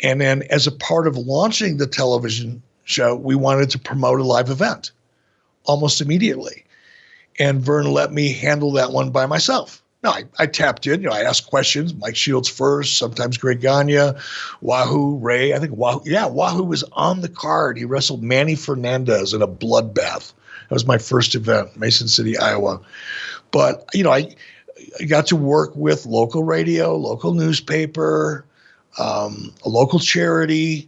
And then as a part of launching the television show, we wanted to promote a live event almost immediately. And Verne let me handle that one by myself. No, I tapped in, I asked questions, Mike Shields first, sometimes Greg Gagne, Wahoo, Ray. I think Wahoo was on the card. He wrestled Manny Fernandez in a bloodbath. That was my first event, Mason City, Iowa. But, I got to work with local radio, local newspaper, a local charity,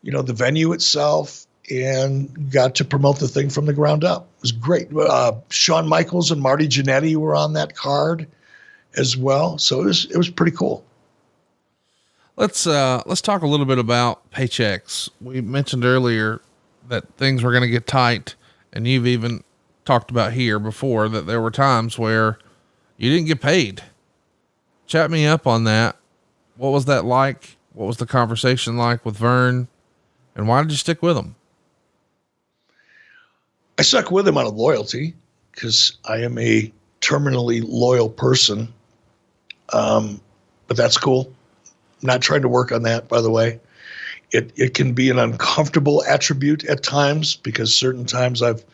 the venue itself, and got to promote the thing from the ground up. It was great. Shawn Michaels and Marty Jannetty were on that card as well. So it was pretty cool.
Let's talk a little bit about paychecks. We mentioned earlier that things were going to get tight, and you've even talked about here before that there were times where you didn't get paid. Chat me up on that. What was that like? What was the conversation like with Verne, and why did you stick with him?
I stuck with him out of loyalty because I am a terminally loyal person. But that's cool. I'm not trying to work on that, by the way. It can be an uncomfortable attribute at times because certain times I've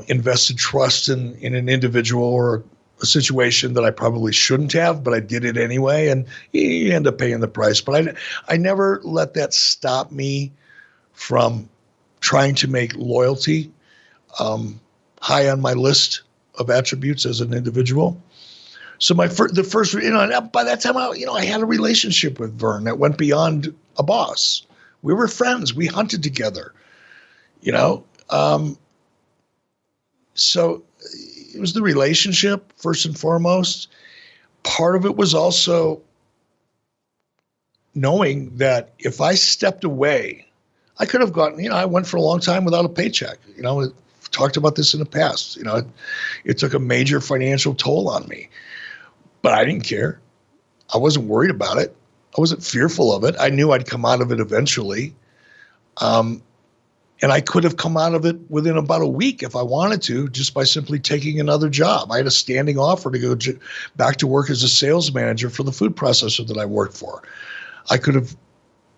invested trust in an individual or a situation that I probably shouldn't have, but I did it anyway, and you end up paying the price. But I never let that stop me from trying to make loyalty high on my list of attributes as an individual. So by that time I had a relationship with Verne that went beyond a boss. We were friends. We hunted together, So it was the relationship first and foremost. Part of it was also knowing that if I stepped away, I could have gotten, I went for a long time without a paycheck. We've talked about this in the past. It took a major financial toll on me, but I didn't care. I wasn't worried about it. I wasn't fearful of it. I knew I'd come out of it eventually. And I could have come out of it within about a week if I wanted to, just by simply taking another job. I had a standing offer to go back to work as a sales manager for the food processor that I worked for. I could have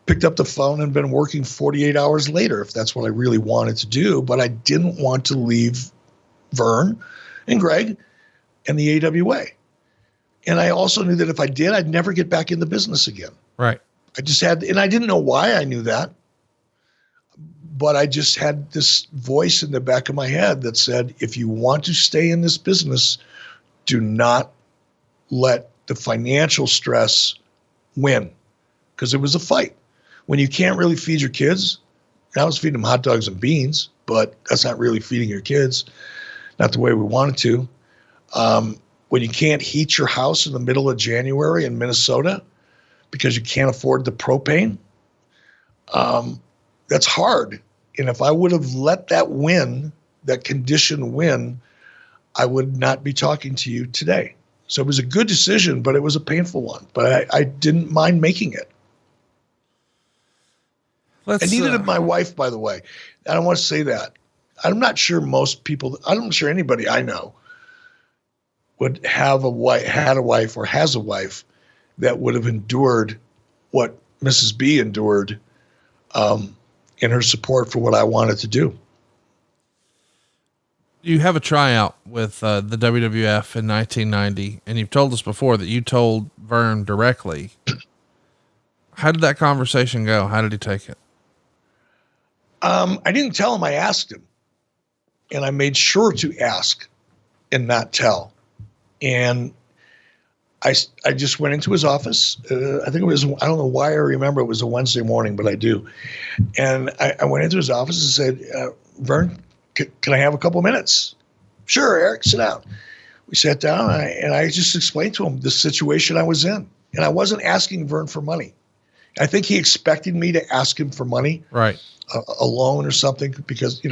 picked up the phone and been working 48 hours later if that's what I really wanted to do, but I didn't want to leave Verne and Greg and the AWA. And I also knew that if I did, I'd never get back in the business again.
Right.
And I didn't know why I knew that, but I just had this voice in the back of my head that said, if you want to stay in this business, do not let the financial stress win, because it was a fight. When you can't really feed your kids, I was feeding them hot dogs and beans, but that's not really feeding your kids, not the way we wanted to. When you can't heat your house in the middle of January in Minnesota because you can't afford the propane, that's hard. And if I would have let that condition win, I would not be talking to you today. So it was a good decision, but it was a painful one. But I didn't mind making it. And neither did my wife, by the way. I don't want to say that. I'm not sure anybody I know would had a wife or has a wife that would have endured what Mrs. B endured in her support for what I wanted to do.
You have a tryout with the WWF in 1990, and you've told us before that you told Verne directly. How did that conversation go? How did he take it?
I didn't tell him. I asked him, and I made sure to ask and not tell. And I just went into his office. I think it was, I don't know why I remember it was a Wednesday morning, but I do. And I went into his office and said, Verne, can I have a couple of minutes? Sure, Eric, sit down. We sat down and I just explained to him the situation I was in. And I wasn't asking Verne for money. I think he expected me to ask him for money. Right. A loan or something, because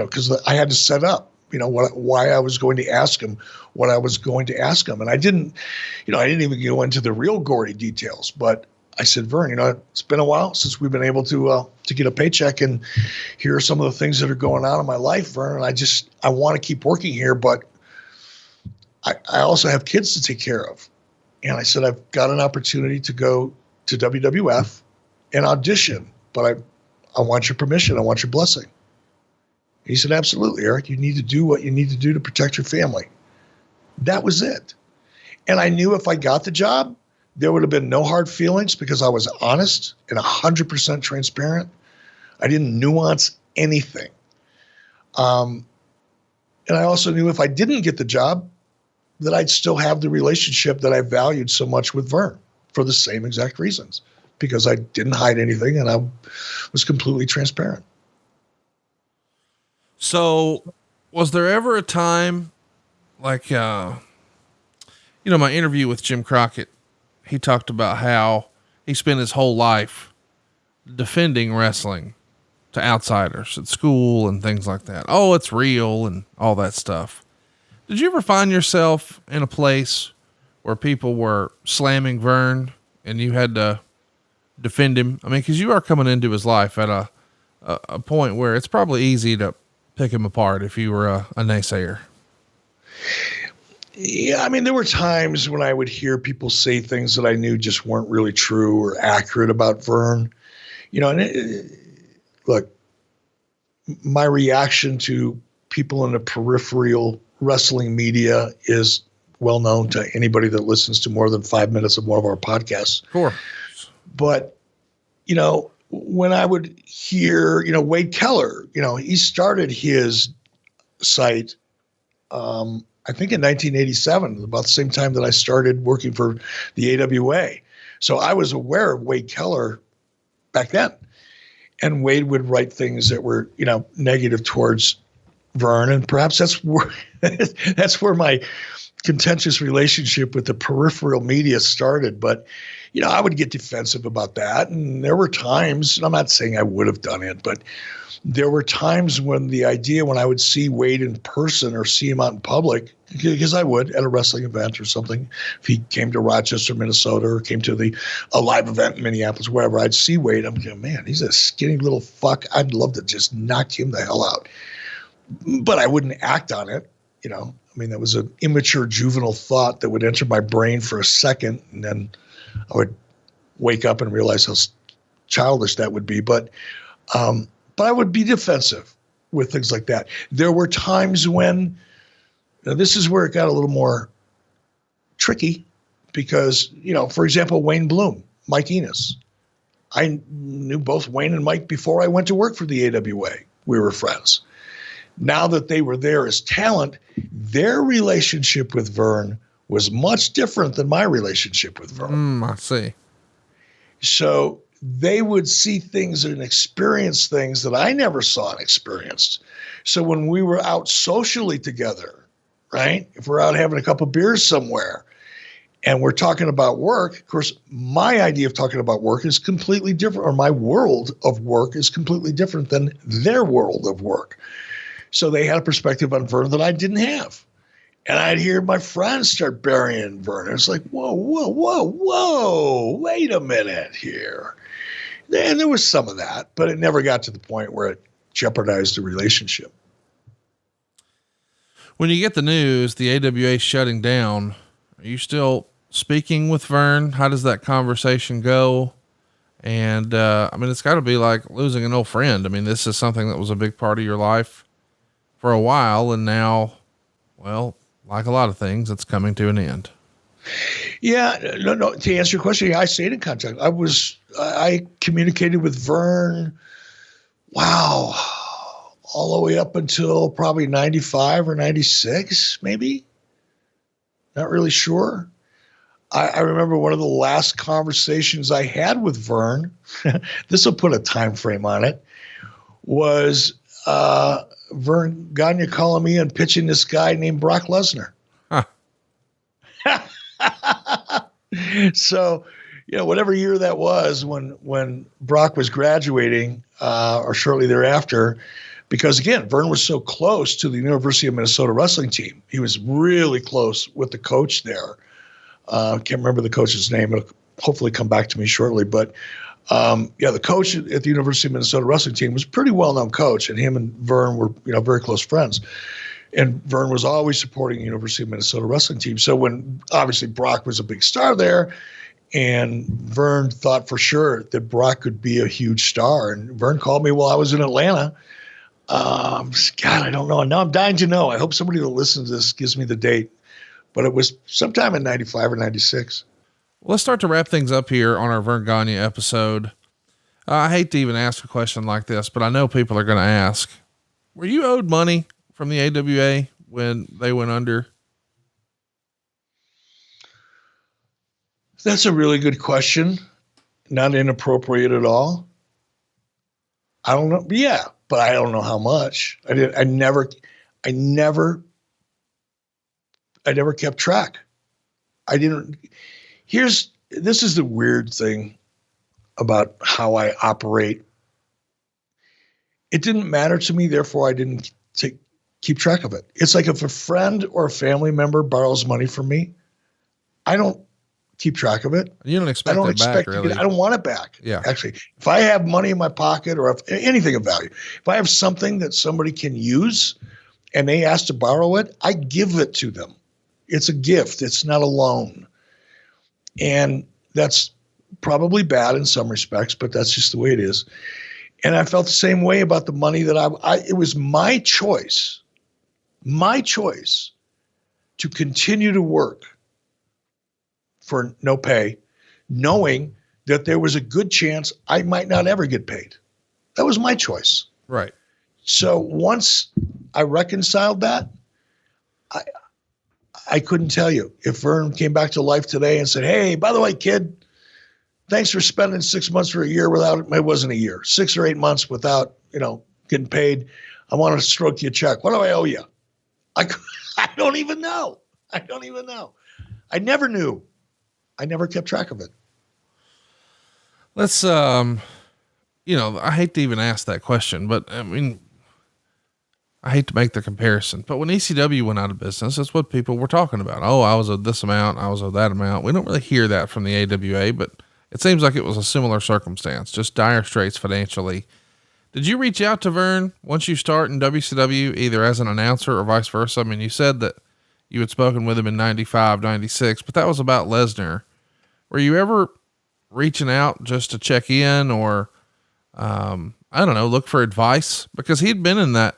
I had to set up, why I was going to ask him what I was going to ask him. And I didn't even go into the real gory details, but I said, Verne, it's been a while since we've been able to get a paycheck, and here are some of the things that are going on in my life, Verne. And I want to keep working here, but I also have kids to take care of. And I said, I've got an opportunity to go to WWF and audition, but I want your permission. I want your blessing. He said, absolutely, Eric. You need to do what you need to do to protect your family. That was it. And I knew if I got the job, there would have been no hard feelings because I was honest and 100% transparent. I didn't nuance anything. And I also knew if I didn't get the job, that I'd still have the relationship that I valued so much with Verne for the same exact reasons, because I didn't hide anything and I was completely transparent.
So was there ever a time like, my interview with Jim Crockett, he talked about how he spent his whole life defending wrestling to outsiders at school and things like that. Oh, it's real and all that stuff. Did you ever find yourself in a place where people were slamming Verne and you had to defend him? I mean, cause you are coming into his life at a point where it's probably easy to pick him apart if you were a naysayer.
Yeah, I mean, there were times when I would hear people say things that I knew just weren't really true or accurate about Verne. Look, my reaction to people in the peripheral wrestling media is well known to anybody that listens to more than 5 minutes of one of our podcasts.
Sure.
But, when I would hear, Wade Keller, he started his site, I think in 1987, about the same time that I started working for the AWA. So I was aware of Wade Keller back then. And Wade would write things that were, negative towards Verne. And perhaps that's where my contentious relationship with the peripheral media started. But, I would get defensive about that. And there were times, and I'm not saying I would have done it, but there were times when I would see Wade in person or see him out in public, because I would at a wrestling event or something. If he came to Rochester, Minnesota, or came to a live event in Minneapolis, wherever, I'd see Wade. I'm going, man, he's a skinny little fuck. I'd love to just knock him the hell out. But I wouldn't act on it. That was an immature, juvenile thought that would enter my brain for a second, and then I would wake up and realize how childish that would be. But I would be defensive with things like that. There were times when, this is where it got a little more tricky because, for example, Wayne Bloom, Mike Enos. I knew both Wayne and Mike before I went to work for the AWA. We were friends. Now that they were there as talent, their relationship with Verne was much different than my relationship with Verne.
I see.
So they would see things and experience things that I never saw and experienced. So when we were out socially together, right? If we're out having a couple beers somewhere and we're talking about work, of course, my idea of talking about work is completely different, or my world of work is completely different than their world of work. So they had a perspective on Verne that I didn't have. And I'd hear my friends start burying Verne. It's like, whoa, wait a minute here. And there was some of that, but it never got to the point where it jeopardized the relationship.
When you get the news, the AWA shutting down, are you still speaking with Verne? How does that conversation go? And, it's gotta be like losing an old friend. This is something that was a big part of your life for a while. And now, well, like a lot of things, it's coming to an end.
Yeah, no. To answer your question, I stayed in contact. I communicated with Verne. Wow. All the way up until probably 95 or 96, maybe. Not really sure. I remember one of the last conversations I had with Verne, this will put a time frame on it, was Verne Gagne calling me and pitching this guy named Brock Lesnar. Huh. So, whatever year that was when Brock was graduating or shortly thereafter, because again, Verne was so close to the University of Minnesota wrestling team. He was really close with the coach there. Can't remember the coach's name. It'll hopefully come back to me shortly. But the coach at the University of Minnesota wrestling team was a pretty well-known coach, and him and Verne were, very close friends. And Verne was always supporting the University of Minnesota wrestling team. So when obviously Brock was a big star there, and Verne thought for sure that Brock could be a huge star. And Verne called me while I was in Atlanta. God, I don't know. Now I'm dying to know. I hope somebody that listens to this gives me the date. But it was sometime in 95 or 96.
Let's start to wrap things up here on our Verne Gagne episode. I hate to even ask a question like this, but I know people are going to ask, were you owed money from the AWA when they went under?
That's a really good question. Not inappropriate at all. I don't know. Yeah, but I don't know how much. I never kept track. This is the weird thing about how I operate. It didn't matter to me, therefore I didn't keep track of it. It's like if a friend or a family member borrows money from me, I don't keep track of it.
You don't expect it back, really.
I don't want it back.
Yeah.
Actually, if I have money in my pocket or anything of value, if I have something that somebody can use and they ask to borrow it, I give it to them. It's a gift. It's not a loan. And that's probably bad in some respects, but that's just the way it is. And I felt the same way about the money that it was my choice to continue to work for no pay, knowing that there was a good chance I might not ever get paid. That was my choice.
Right.
So once I reconciled that, I couldn't tell you. If Verne came back to life today and said, hey, by the way, kid, thanks for spending 6 months or a year without, it wasn't a year, 6 or 8 months without, getting paid. I want to stroke you a check. What do I owe you? I don't even know. I never knew. I never kept track of it.
Let's, I hate to even ask that question, but I mean, I hate to make the comparison, but when ECW went out of business, that's what people were talking about. Oh, I was owed this amount. I was owed that amount. We don't really hear that from the AWA, but it seems like it was a similar circumstance, just dire straits financially. Did you reach out to Verne once you start in WCW, either as an announcer or vice versa? I mean, you said that you had spoken with him in 95, 96, but that was about Lesnar. Were you ever reaching out just to check in or, I don't know, look for advice? Because he'd been in that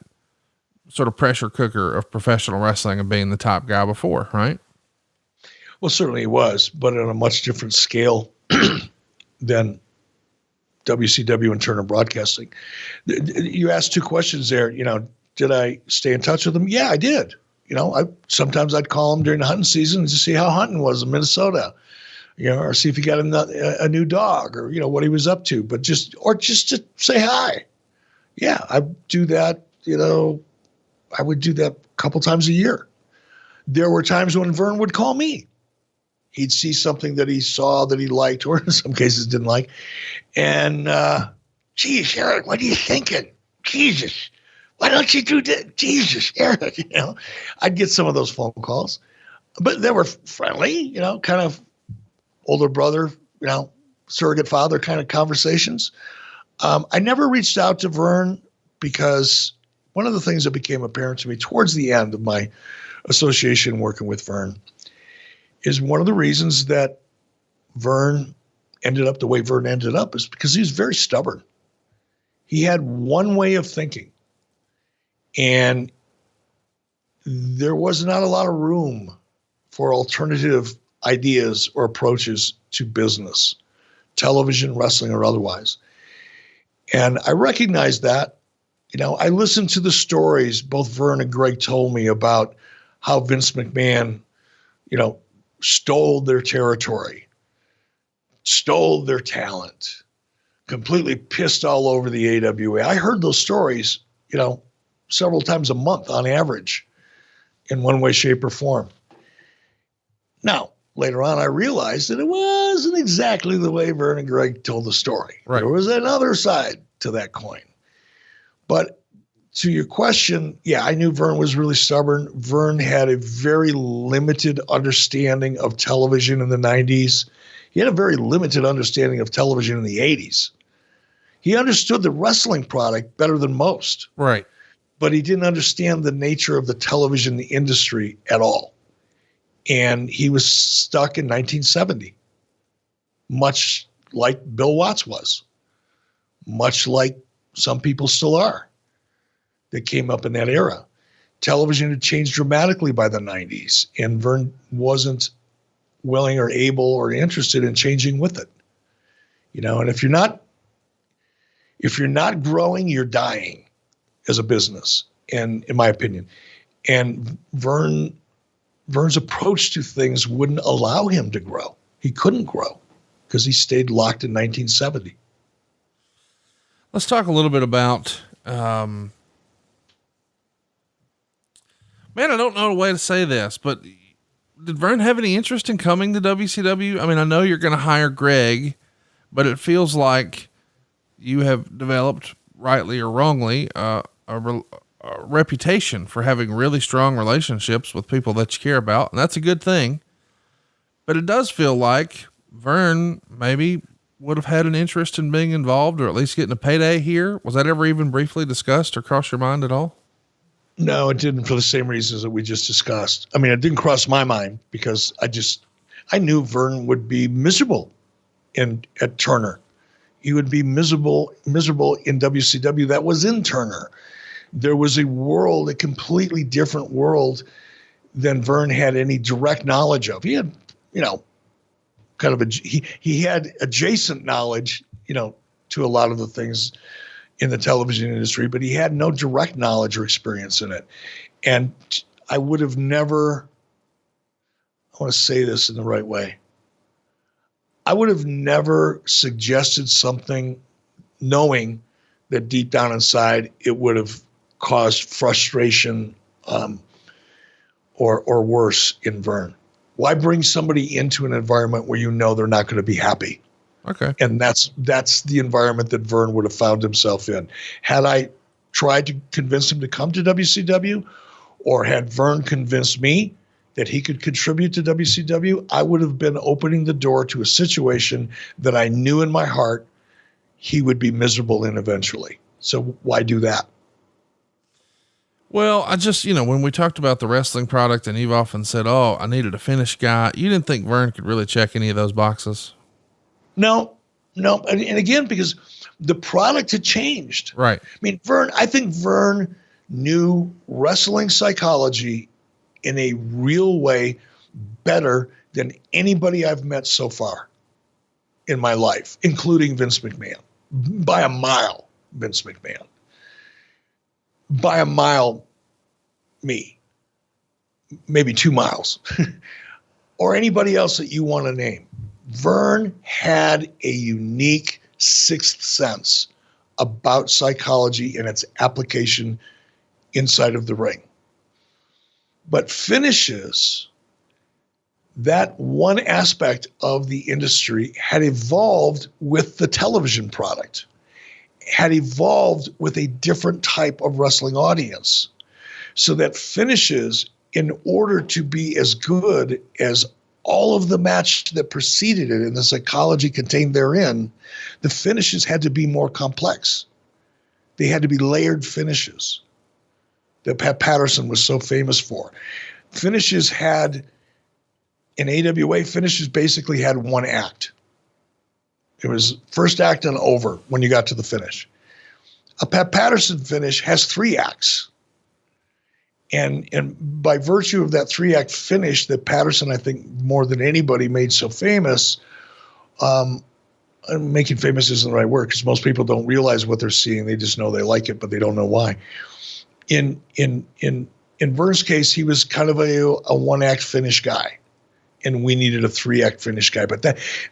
sort of pressure cooker of professional wrestling and being the top guy before, right?
Well, certainly he was, but on a much different scale than WCW and Turner Broadcasting. You asked two questions there. Did I stay in touch with him? Yeah, I did. Sometimes I'd call him during the hunting season to see how hunting was in Minnesota, or see if he got a new dog or, what he was up to, but just to say hi. Yeah, I do that, I would do that a couple times a year. There were times when Verne would call me. He'd see something that he saw that he liked, or in some cases didn't like. And, geez, Eric, what are you thinking? Jesus, why don't you do that? Jesus, Eric, I'd get some of those phone calls, but they were friendly, kind of older brother, surrogate father kind of conversations. I never reached out to Verne because one of the things that became apparent to me towards the end of my association working with Verne is one of the reasons that Verne ended up the way Verne ended up is because he was very stubborn. He had one way of thinking, and there was not a lot of room for alternative ideas or approaches to business, television, wrestling, or otherwise. And I recognized that. I listened to the stories both Verne and Greg told me about how Vince McMahon, stole their territory, stole their talent, completely pissed all over the AWA. I heard those stories, several times a month on average in one way, shape, or form. Now, later on, I realized that it wasn't exactly the way Verne and Greg told the story.
Right.
There was another side to that coin. But to your question, yeah, I knew Verne was really stubborn. Verne had a very limited understanding of television in the 90s. He had a very limited understanding of television in the 80s. He understood the wrestling product better than most.
Right.
But he didn't understand the nature of the television industry at all. And he was stuck in 1970, much like Bill Watts was, much like some people still are that came up in that era. Television had changed dramatically by the 90s, and Verne wasn't willing or able or interested in changing with it. And if you're not growing, you're dying as a business, and in my opinion. And Verne's approach to things wouldn't allow him to grow. He couldn't grow because he stayed locked in 1970.
Let's talk a little bit about, man, I don't know a way to say this, but did Verne have any interest in coming to WCW? I mean, I know you're going to hire Greg, but it feels like you have developed, rightly or wrongly, a reputation for having really strong relationships with people that you care about. And that's a good thing, but it does feel like Verne maybe would have had an interest in being involved or at least getting a payday here. Was that ever even briefly discussed or crossed your mind at all?
No, it didn't, for the same reasons that we just discussed. I mean, it didn't cross my mind because I knew Verne would be miserable at Turner. He would be miserable in WCW that was in Turner. There was a completely different world than Verne had any direct knowledge of. He had, kind of he had adjacent knowledge, to a lot of the things in the television industry, but he had no direct knowledge or experience in it. And I would have never, I want to say this in the right way, I would have never suggested something knowing that deep down inside it would have caused frustration or worse in Verne. Why bring somebody into an environment where they're not going to be happy?
Okay.
And that's the environment that Verne would have found himself in. Had I tried to convince him to come to WCW, or had Verne convinced me that he could contribute to WCW, I would have been opening the door to a situation that I knew in my heart he would be miserable in eventually. So why do that?
Well, I just, when we talked about the wrestling product and you've often said, oh, I needed a finished guy, you didn't think Verne could really check any of those boxes?
No. And again, because the product had changed.
Right.
I mean, I think Verne knew wrestling psychology in a real way better than anybody I've met so far in my life, including Vince McMahon. By a mile, Vince McMahon. By a mile, me. Maybe 2 miles. Or anybody else that you want to name. Verne had a unique sixth sense about psychology and its application inside of the ring. But finishes, that one aspect of the industry had evolved with the television product, had evolved with a different type of wrestling audience. So that finishes, in order to be as good as all of the match that preceded it and the psychology contained therein, the finishes had to be more complex. They had to be layered finishes that Pat Patterson was so famous for. Finishes had, in AWA, finishes basically had one act. It was first act and over when you got to the finish. A Pat Patterson finish has 3 acts. And by virtue of that 3-act finish that Patterson, I think, more than anybody made so famous, making famous isn't the right word because most people don't realize what they're seeing. They just know they like it, but they don't know why. In Verne's case, he was kind of a 1-act finish guy, and we needed a 3-act finish guy. But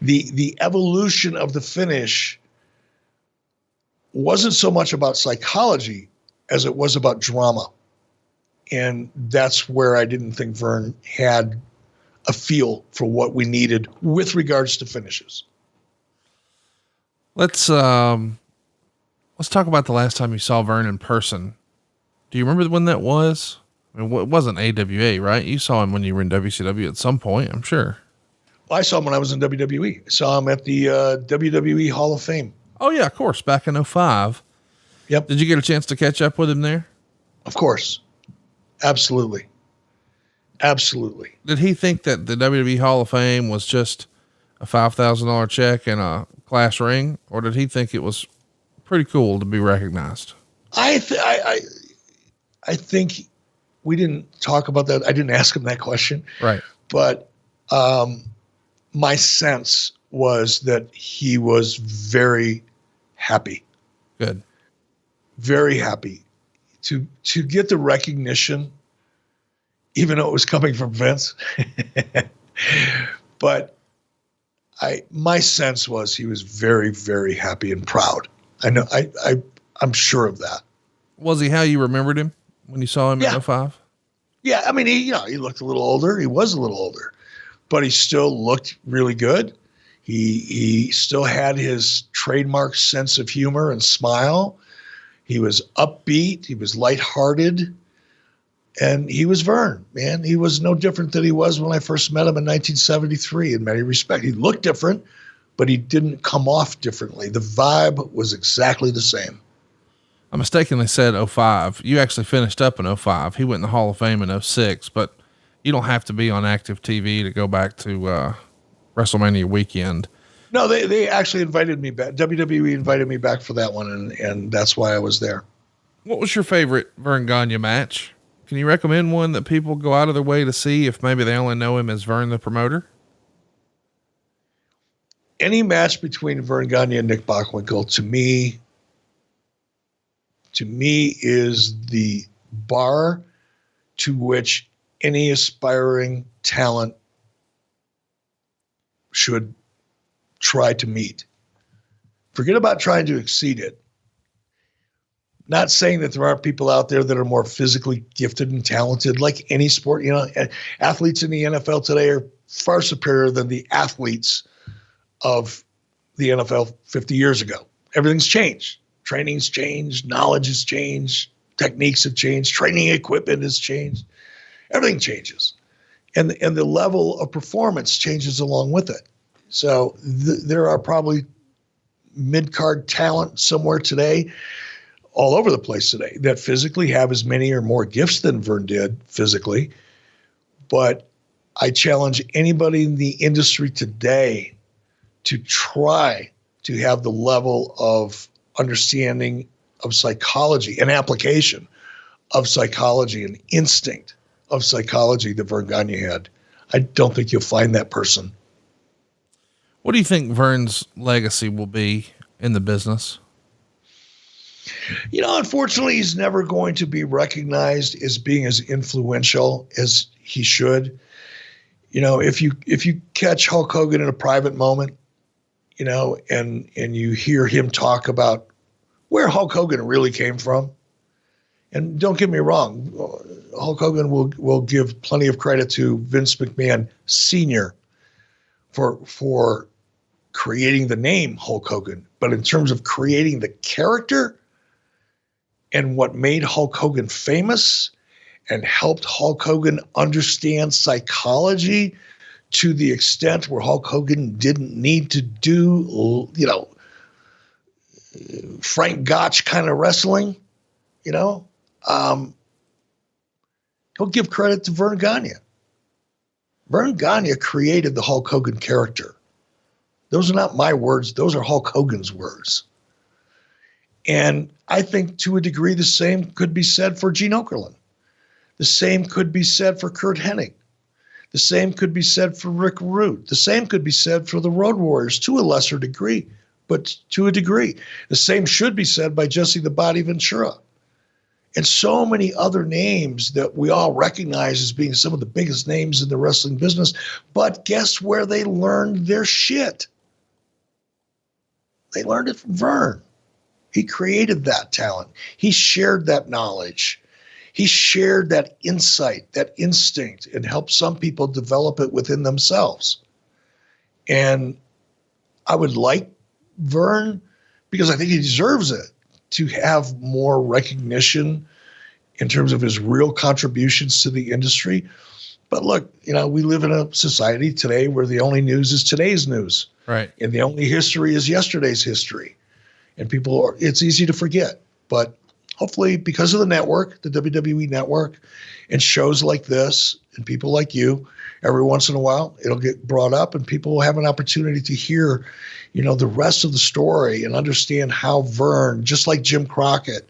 the evolution of the finish wasn't so much about psychology as it was about drama. And that's where I didn't think Verne had a feel for what we needed with regards to finishes.
Let's talk about the last time you saw Verne in person. Do you remember when that was? I mean, it wasn't AWA, right? You saw him when you were in WCW at some point, I'm sure.
I saw him when I was in WWE. I saw him at the WWE Hall of Fame.
Oh yeah, of course. Back in 2005.
Yep.
Did you get a chance to catch up with him there?
Of course. Absolutely.
Did he think that the WWE Hall of Fame was just a $5,000 check and a class ring, or did he think it was pretty cool to be recognized?
I think we didn't talk about that. I didn't ask him that question.
Right.
But my sense was that he was very happy.
Good.
Very happy to get the recognition, even though it was coming from Vince. But my sense was he was very, very happy and proud. I know. I'm sure of that.
Was he how you remembered him when you saw him in 2005?
Yeah. I mean, he looked a little older. He was a little older, but he still looked really good. He still had his trademark sense of humor and smile. He was upbeat. He was lighthearted. And he was Verne, man. He was no different than he was when I first met him in 1973 in many respects. He looked different, but he didn't come off differently. The vibe was exactly the same.
I mistakenly said '05. You actually finished up in '05. He went in the Hall of Fame in '06, but you don't have to be on active TV to go back to WrestleMania weekend.
No, they actually invited me back. WWE invited me back for that one, and that's why I was there.
What was your favorite Verne Gagne match? Can you recommend one that people go out of their way to see if maybe they only know him as Verne the promoter?
Any match between Verne Gagne and Nick Bockwinkel, to me is the bar to which any aspiring talent should try to meet. Forget about trying to exceed it. Not saying that there aren't people out there that are more physically gifted and talented, like any sport. You know, athletes in the NFL today are far superior than the athletes of the NFL 50 years ago. Everything's changed. Training's changed. Knowledge has changed. Techniques have changed. Training equipment has changed. Everything changes. And the level of performance changes along with it. So there are probably mid-card talent somewhere today, all over the place today, that physically have as many or more gifts than Verne did physically. But I challenge anybody in the industry today to try to have the level of understanding of psychology and application of psychology and instinct of psychology that Verne Gagne had. I don't think you'll find that person.
What do you think Verne's legacy will be in the business?
You know, unfortunately, he's never going to be recognized as being as influential as he should. You know, if you catch Hulk Hogan in a private moment, you know, and you hear him talk about where Hulk Hogan really came from, and don't get me wrong, Hulk Hogan will give plenty of credit to Vince McMahon Sr. for creating the name Hulk Hogan. But in terms of creating the character and what made Hulk Hogan famous and helped Hulk Hogan understand psychology to the extent where Hulk Hogan didn't need to do, you know, Frank Gotch kind of wrestling, you know, he'll give credit to Verne Gagne. Verne Gagne created the Hulk Hogan character. Those are not my words. Those are Hulk Hogan's words. And I think to a degree, the same could be said for Gene Okerlund. The same could be said for Kurt Hennig. The same could be said for Rick Rude. The same could be said for the Road Warriors to a lesser degree, but to a degree. The same should be said by Jesse the Body Ventura. And so many other names that we all recognize as being some of the biggest names in the wrestling business. But guess where they learned their shit? They learned it from Verne. He created that talent. He shared that knowledge. He shared that insight, that instinct, and helped some people develop it within themselves. And I would like Verne, because I think he deserves it, to have more recognition in terms of his real contributions to the industry. But look, you know, we live in a society today where the only news is today's news.
Right.
And the only history is yesterday's history. And it's easy to forget. But hopefully, because of the network, the WWE network, and shows like this, and people like you, every once in a while, it'll get brought up and people will have an opportunity to hear, you know, the rest of the story and understand how Verne, just like Jim Crockett,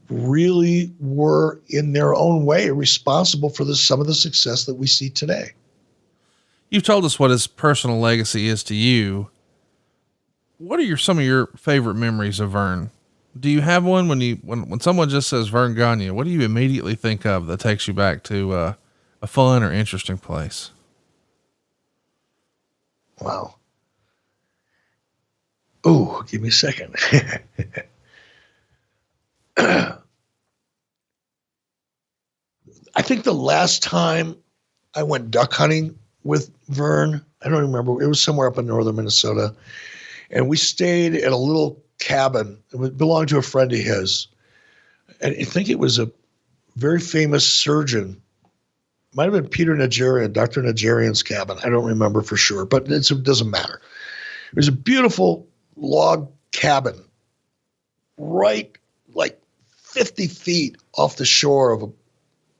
really were in their own way responsible for some of the success that we see today.
You've told us what his personal legacy is to you. What are some of your favorite memories of Verne? Do you have one when someone just says Verne Gagne, what do you immediately think of that takes you back to a fun or interesting place?
Wow. Oh, give me a second. I think the last time I went duck hunting with Verne, I don't remember, it was somewhere up in northern Minnesota, and we stayed at a little cabin. It belonged to a friend of his. And I think it was a very famous surgeon. Might have been Peter Nigerian, Dr. Nigerian's cabin. I don't remember for sure, but it doesn't matter. It was a beautiful log cabin right like 50 feet off the shore of an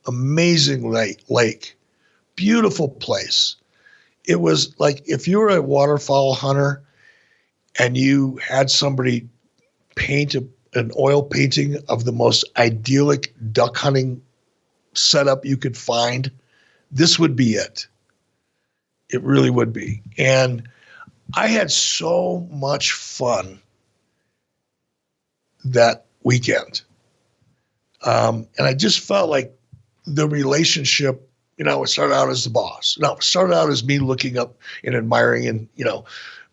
amazing lake. Beautiful place. It was like if you were a waterfowl hunter and you had somebody paint an oil painting of the most idyllic duck hunting setup you could find, this would be it. It really would be. And I had so much fun that weekend. And I just felt like the relationship, it started out as the boss. No, it started out as me looking up and admiring and,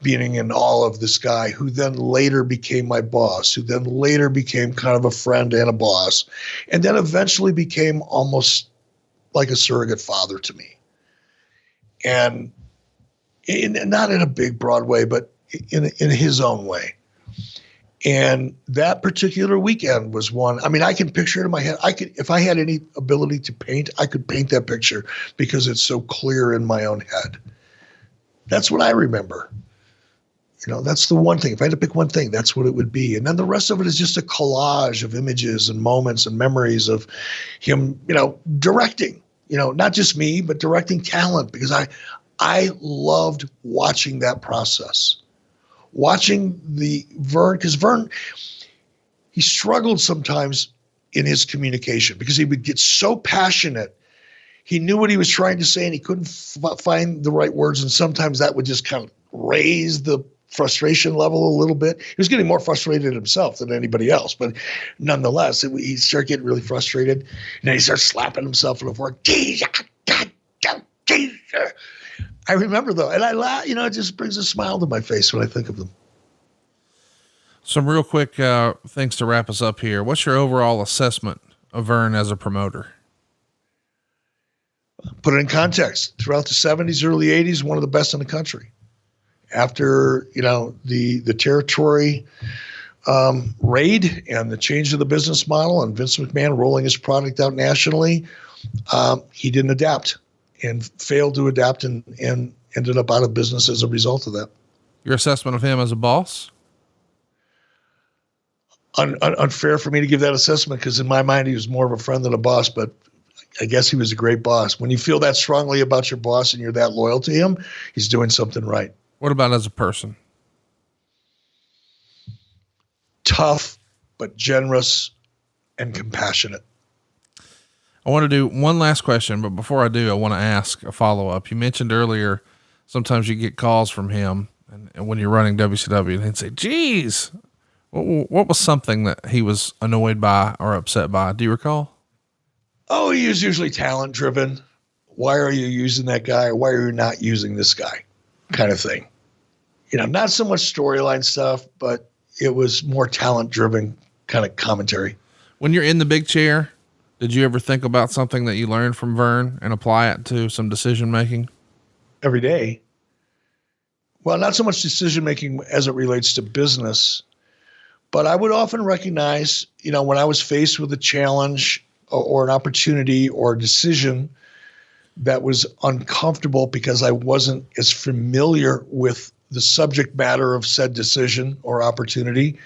being in awe of this guy who then later became my boss, who then later became kind of a friend and a boss, and then eventually became almost like a surrogate father to me. And not in a big, broad way, but in his own way. And that particular weekend was one. I mean, I can picture it in my head. If I had any ability to paint, I could paint that picture because it's so clear in my own head. That's what I remember. That's the one thing. If I had to pick one thing, that's what it would be. And then the rest of it is just a collage of images and moments and memories of him, directing, not just me, but directing talent, because I loved watching that process. Watching Verne, because Verne, he struggled sometimes in his communication because he would get so passionate. He knew what he was trying to say and he couldn't find the right words. And sometimes that would just kind of raise the frustration level a little bit. He was getting more frustrated himself than anybody else, but nonetheless, he'd start getting really frustrated. And then he starts slapping himself on the floor. Geez, God, geez. I remember though, and I laugh, it just brings a smile to my face when I think of them.
Some real quick things to wrap us up here. What's your overall assessment of Verne as a promoter?
Put it in context. Throughout the 70s, early 80s, one of the best in the country. After, the territory raid and the change of the business model and Vince McMahon rolling his product out nationally, he didn't adapt and failed to adapt and ended up out of business as a result of that.
Your assessment of him as a boss?
Unfair for me to give that assessment because in my mind, he was more of a friend than a boss, but I guess he was a great boss. When you feel that strongly about your boss and you're that loyal to him, he's doing something right.
What about as a person?
Tough, but generous and compassionate.
I want to do one last question, but before I do, I want to ask a follow-up. You mentioned earlier, sometimes you get calls from him and when you're running WCW and they'd say, geez, what was something that he was annoyed by or upset by? Do you recall?
Oh, he was usually talent driven. Why are you using that guy? Or why are you not using this guy? Kind of thing. Not so much storyline stuff, but it was more talent driven kind of commentary.
When you're in the big chair, did you ever think about something that you learned from Verne and apply it to some decision making?
Every day. Well, not so much decision making as it relates to business, but I would often recognize, when I was faced with a challenge or an opportunity or a decision that was uncomfortable because I wasn't as familiar with the subject matter of said decision or opportunity,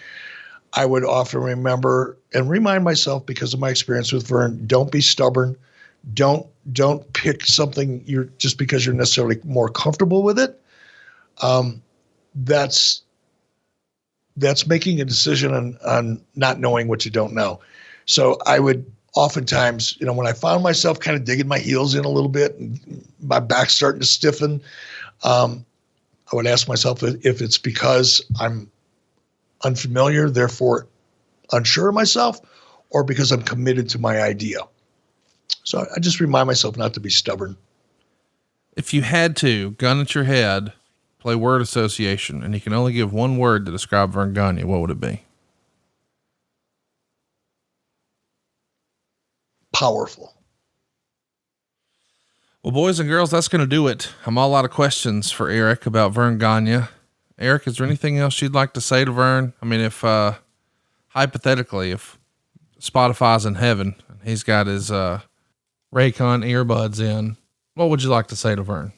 I would often remember and remind myself, because of my experience with Verne, don't be stubborn. Don't pick something just because you're necessarily more comfortable with it. That's making a decision on not knowing what you don't know. So I would oftentimes, when I found myself kind of digging my heels in a little bit and my back starting to stiffen, I would ask myself if it's because I'm unfamiliar, therefore unsure of myself, or because I'm committed to my idea. So I just remind myself not to be stubborn.
If you had to, gun at your head, play word association, and you can only give one word to describe Verne Gagne, what would it be?
Powerful.
Well, boys and girls, that's going to do it. I'm all out of questions for Eric about Verne Gagne. Eric, is there anything else you'd like to say to Verne? I mean, if, hypothetically, if Spotify's in heaven and he's got his, Raycon earbuds in, what would you like to say to Verne?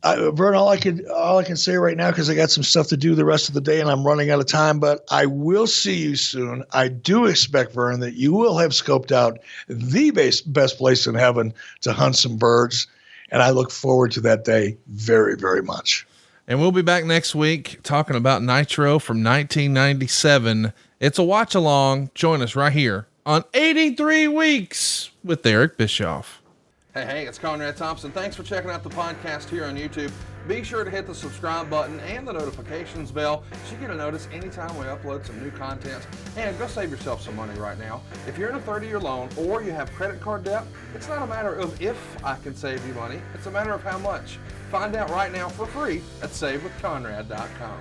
Vern, all I can say right now, because I got some stuff to do the rest of the day and I'm running out of time, but I will see you soon. I do expect, Vern, that you will have scoped out the best place in heaven to hunt some birds, and I look forward to that day very, very much.
And we'll be back next week talking about Nitro from 1997. It's a watch along. Join us right here on 83 Weeks with Eric Bischoff. Hey, it's Conrad Thompson. Thanks for checking out the podcast here on YouTube. Be sure to hit the subscribe button and the notifications bell so you get a notice anytime we upload some new content. And go save yourself some money right now. If you're in a 30-year loan or you have credit card debt, it's not a matter of if I can save you money. It's a matter of how much. Find out right now for free at SaveWithConrad.com.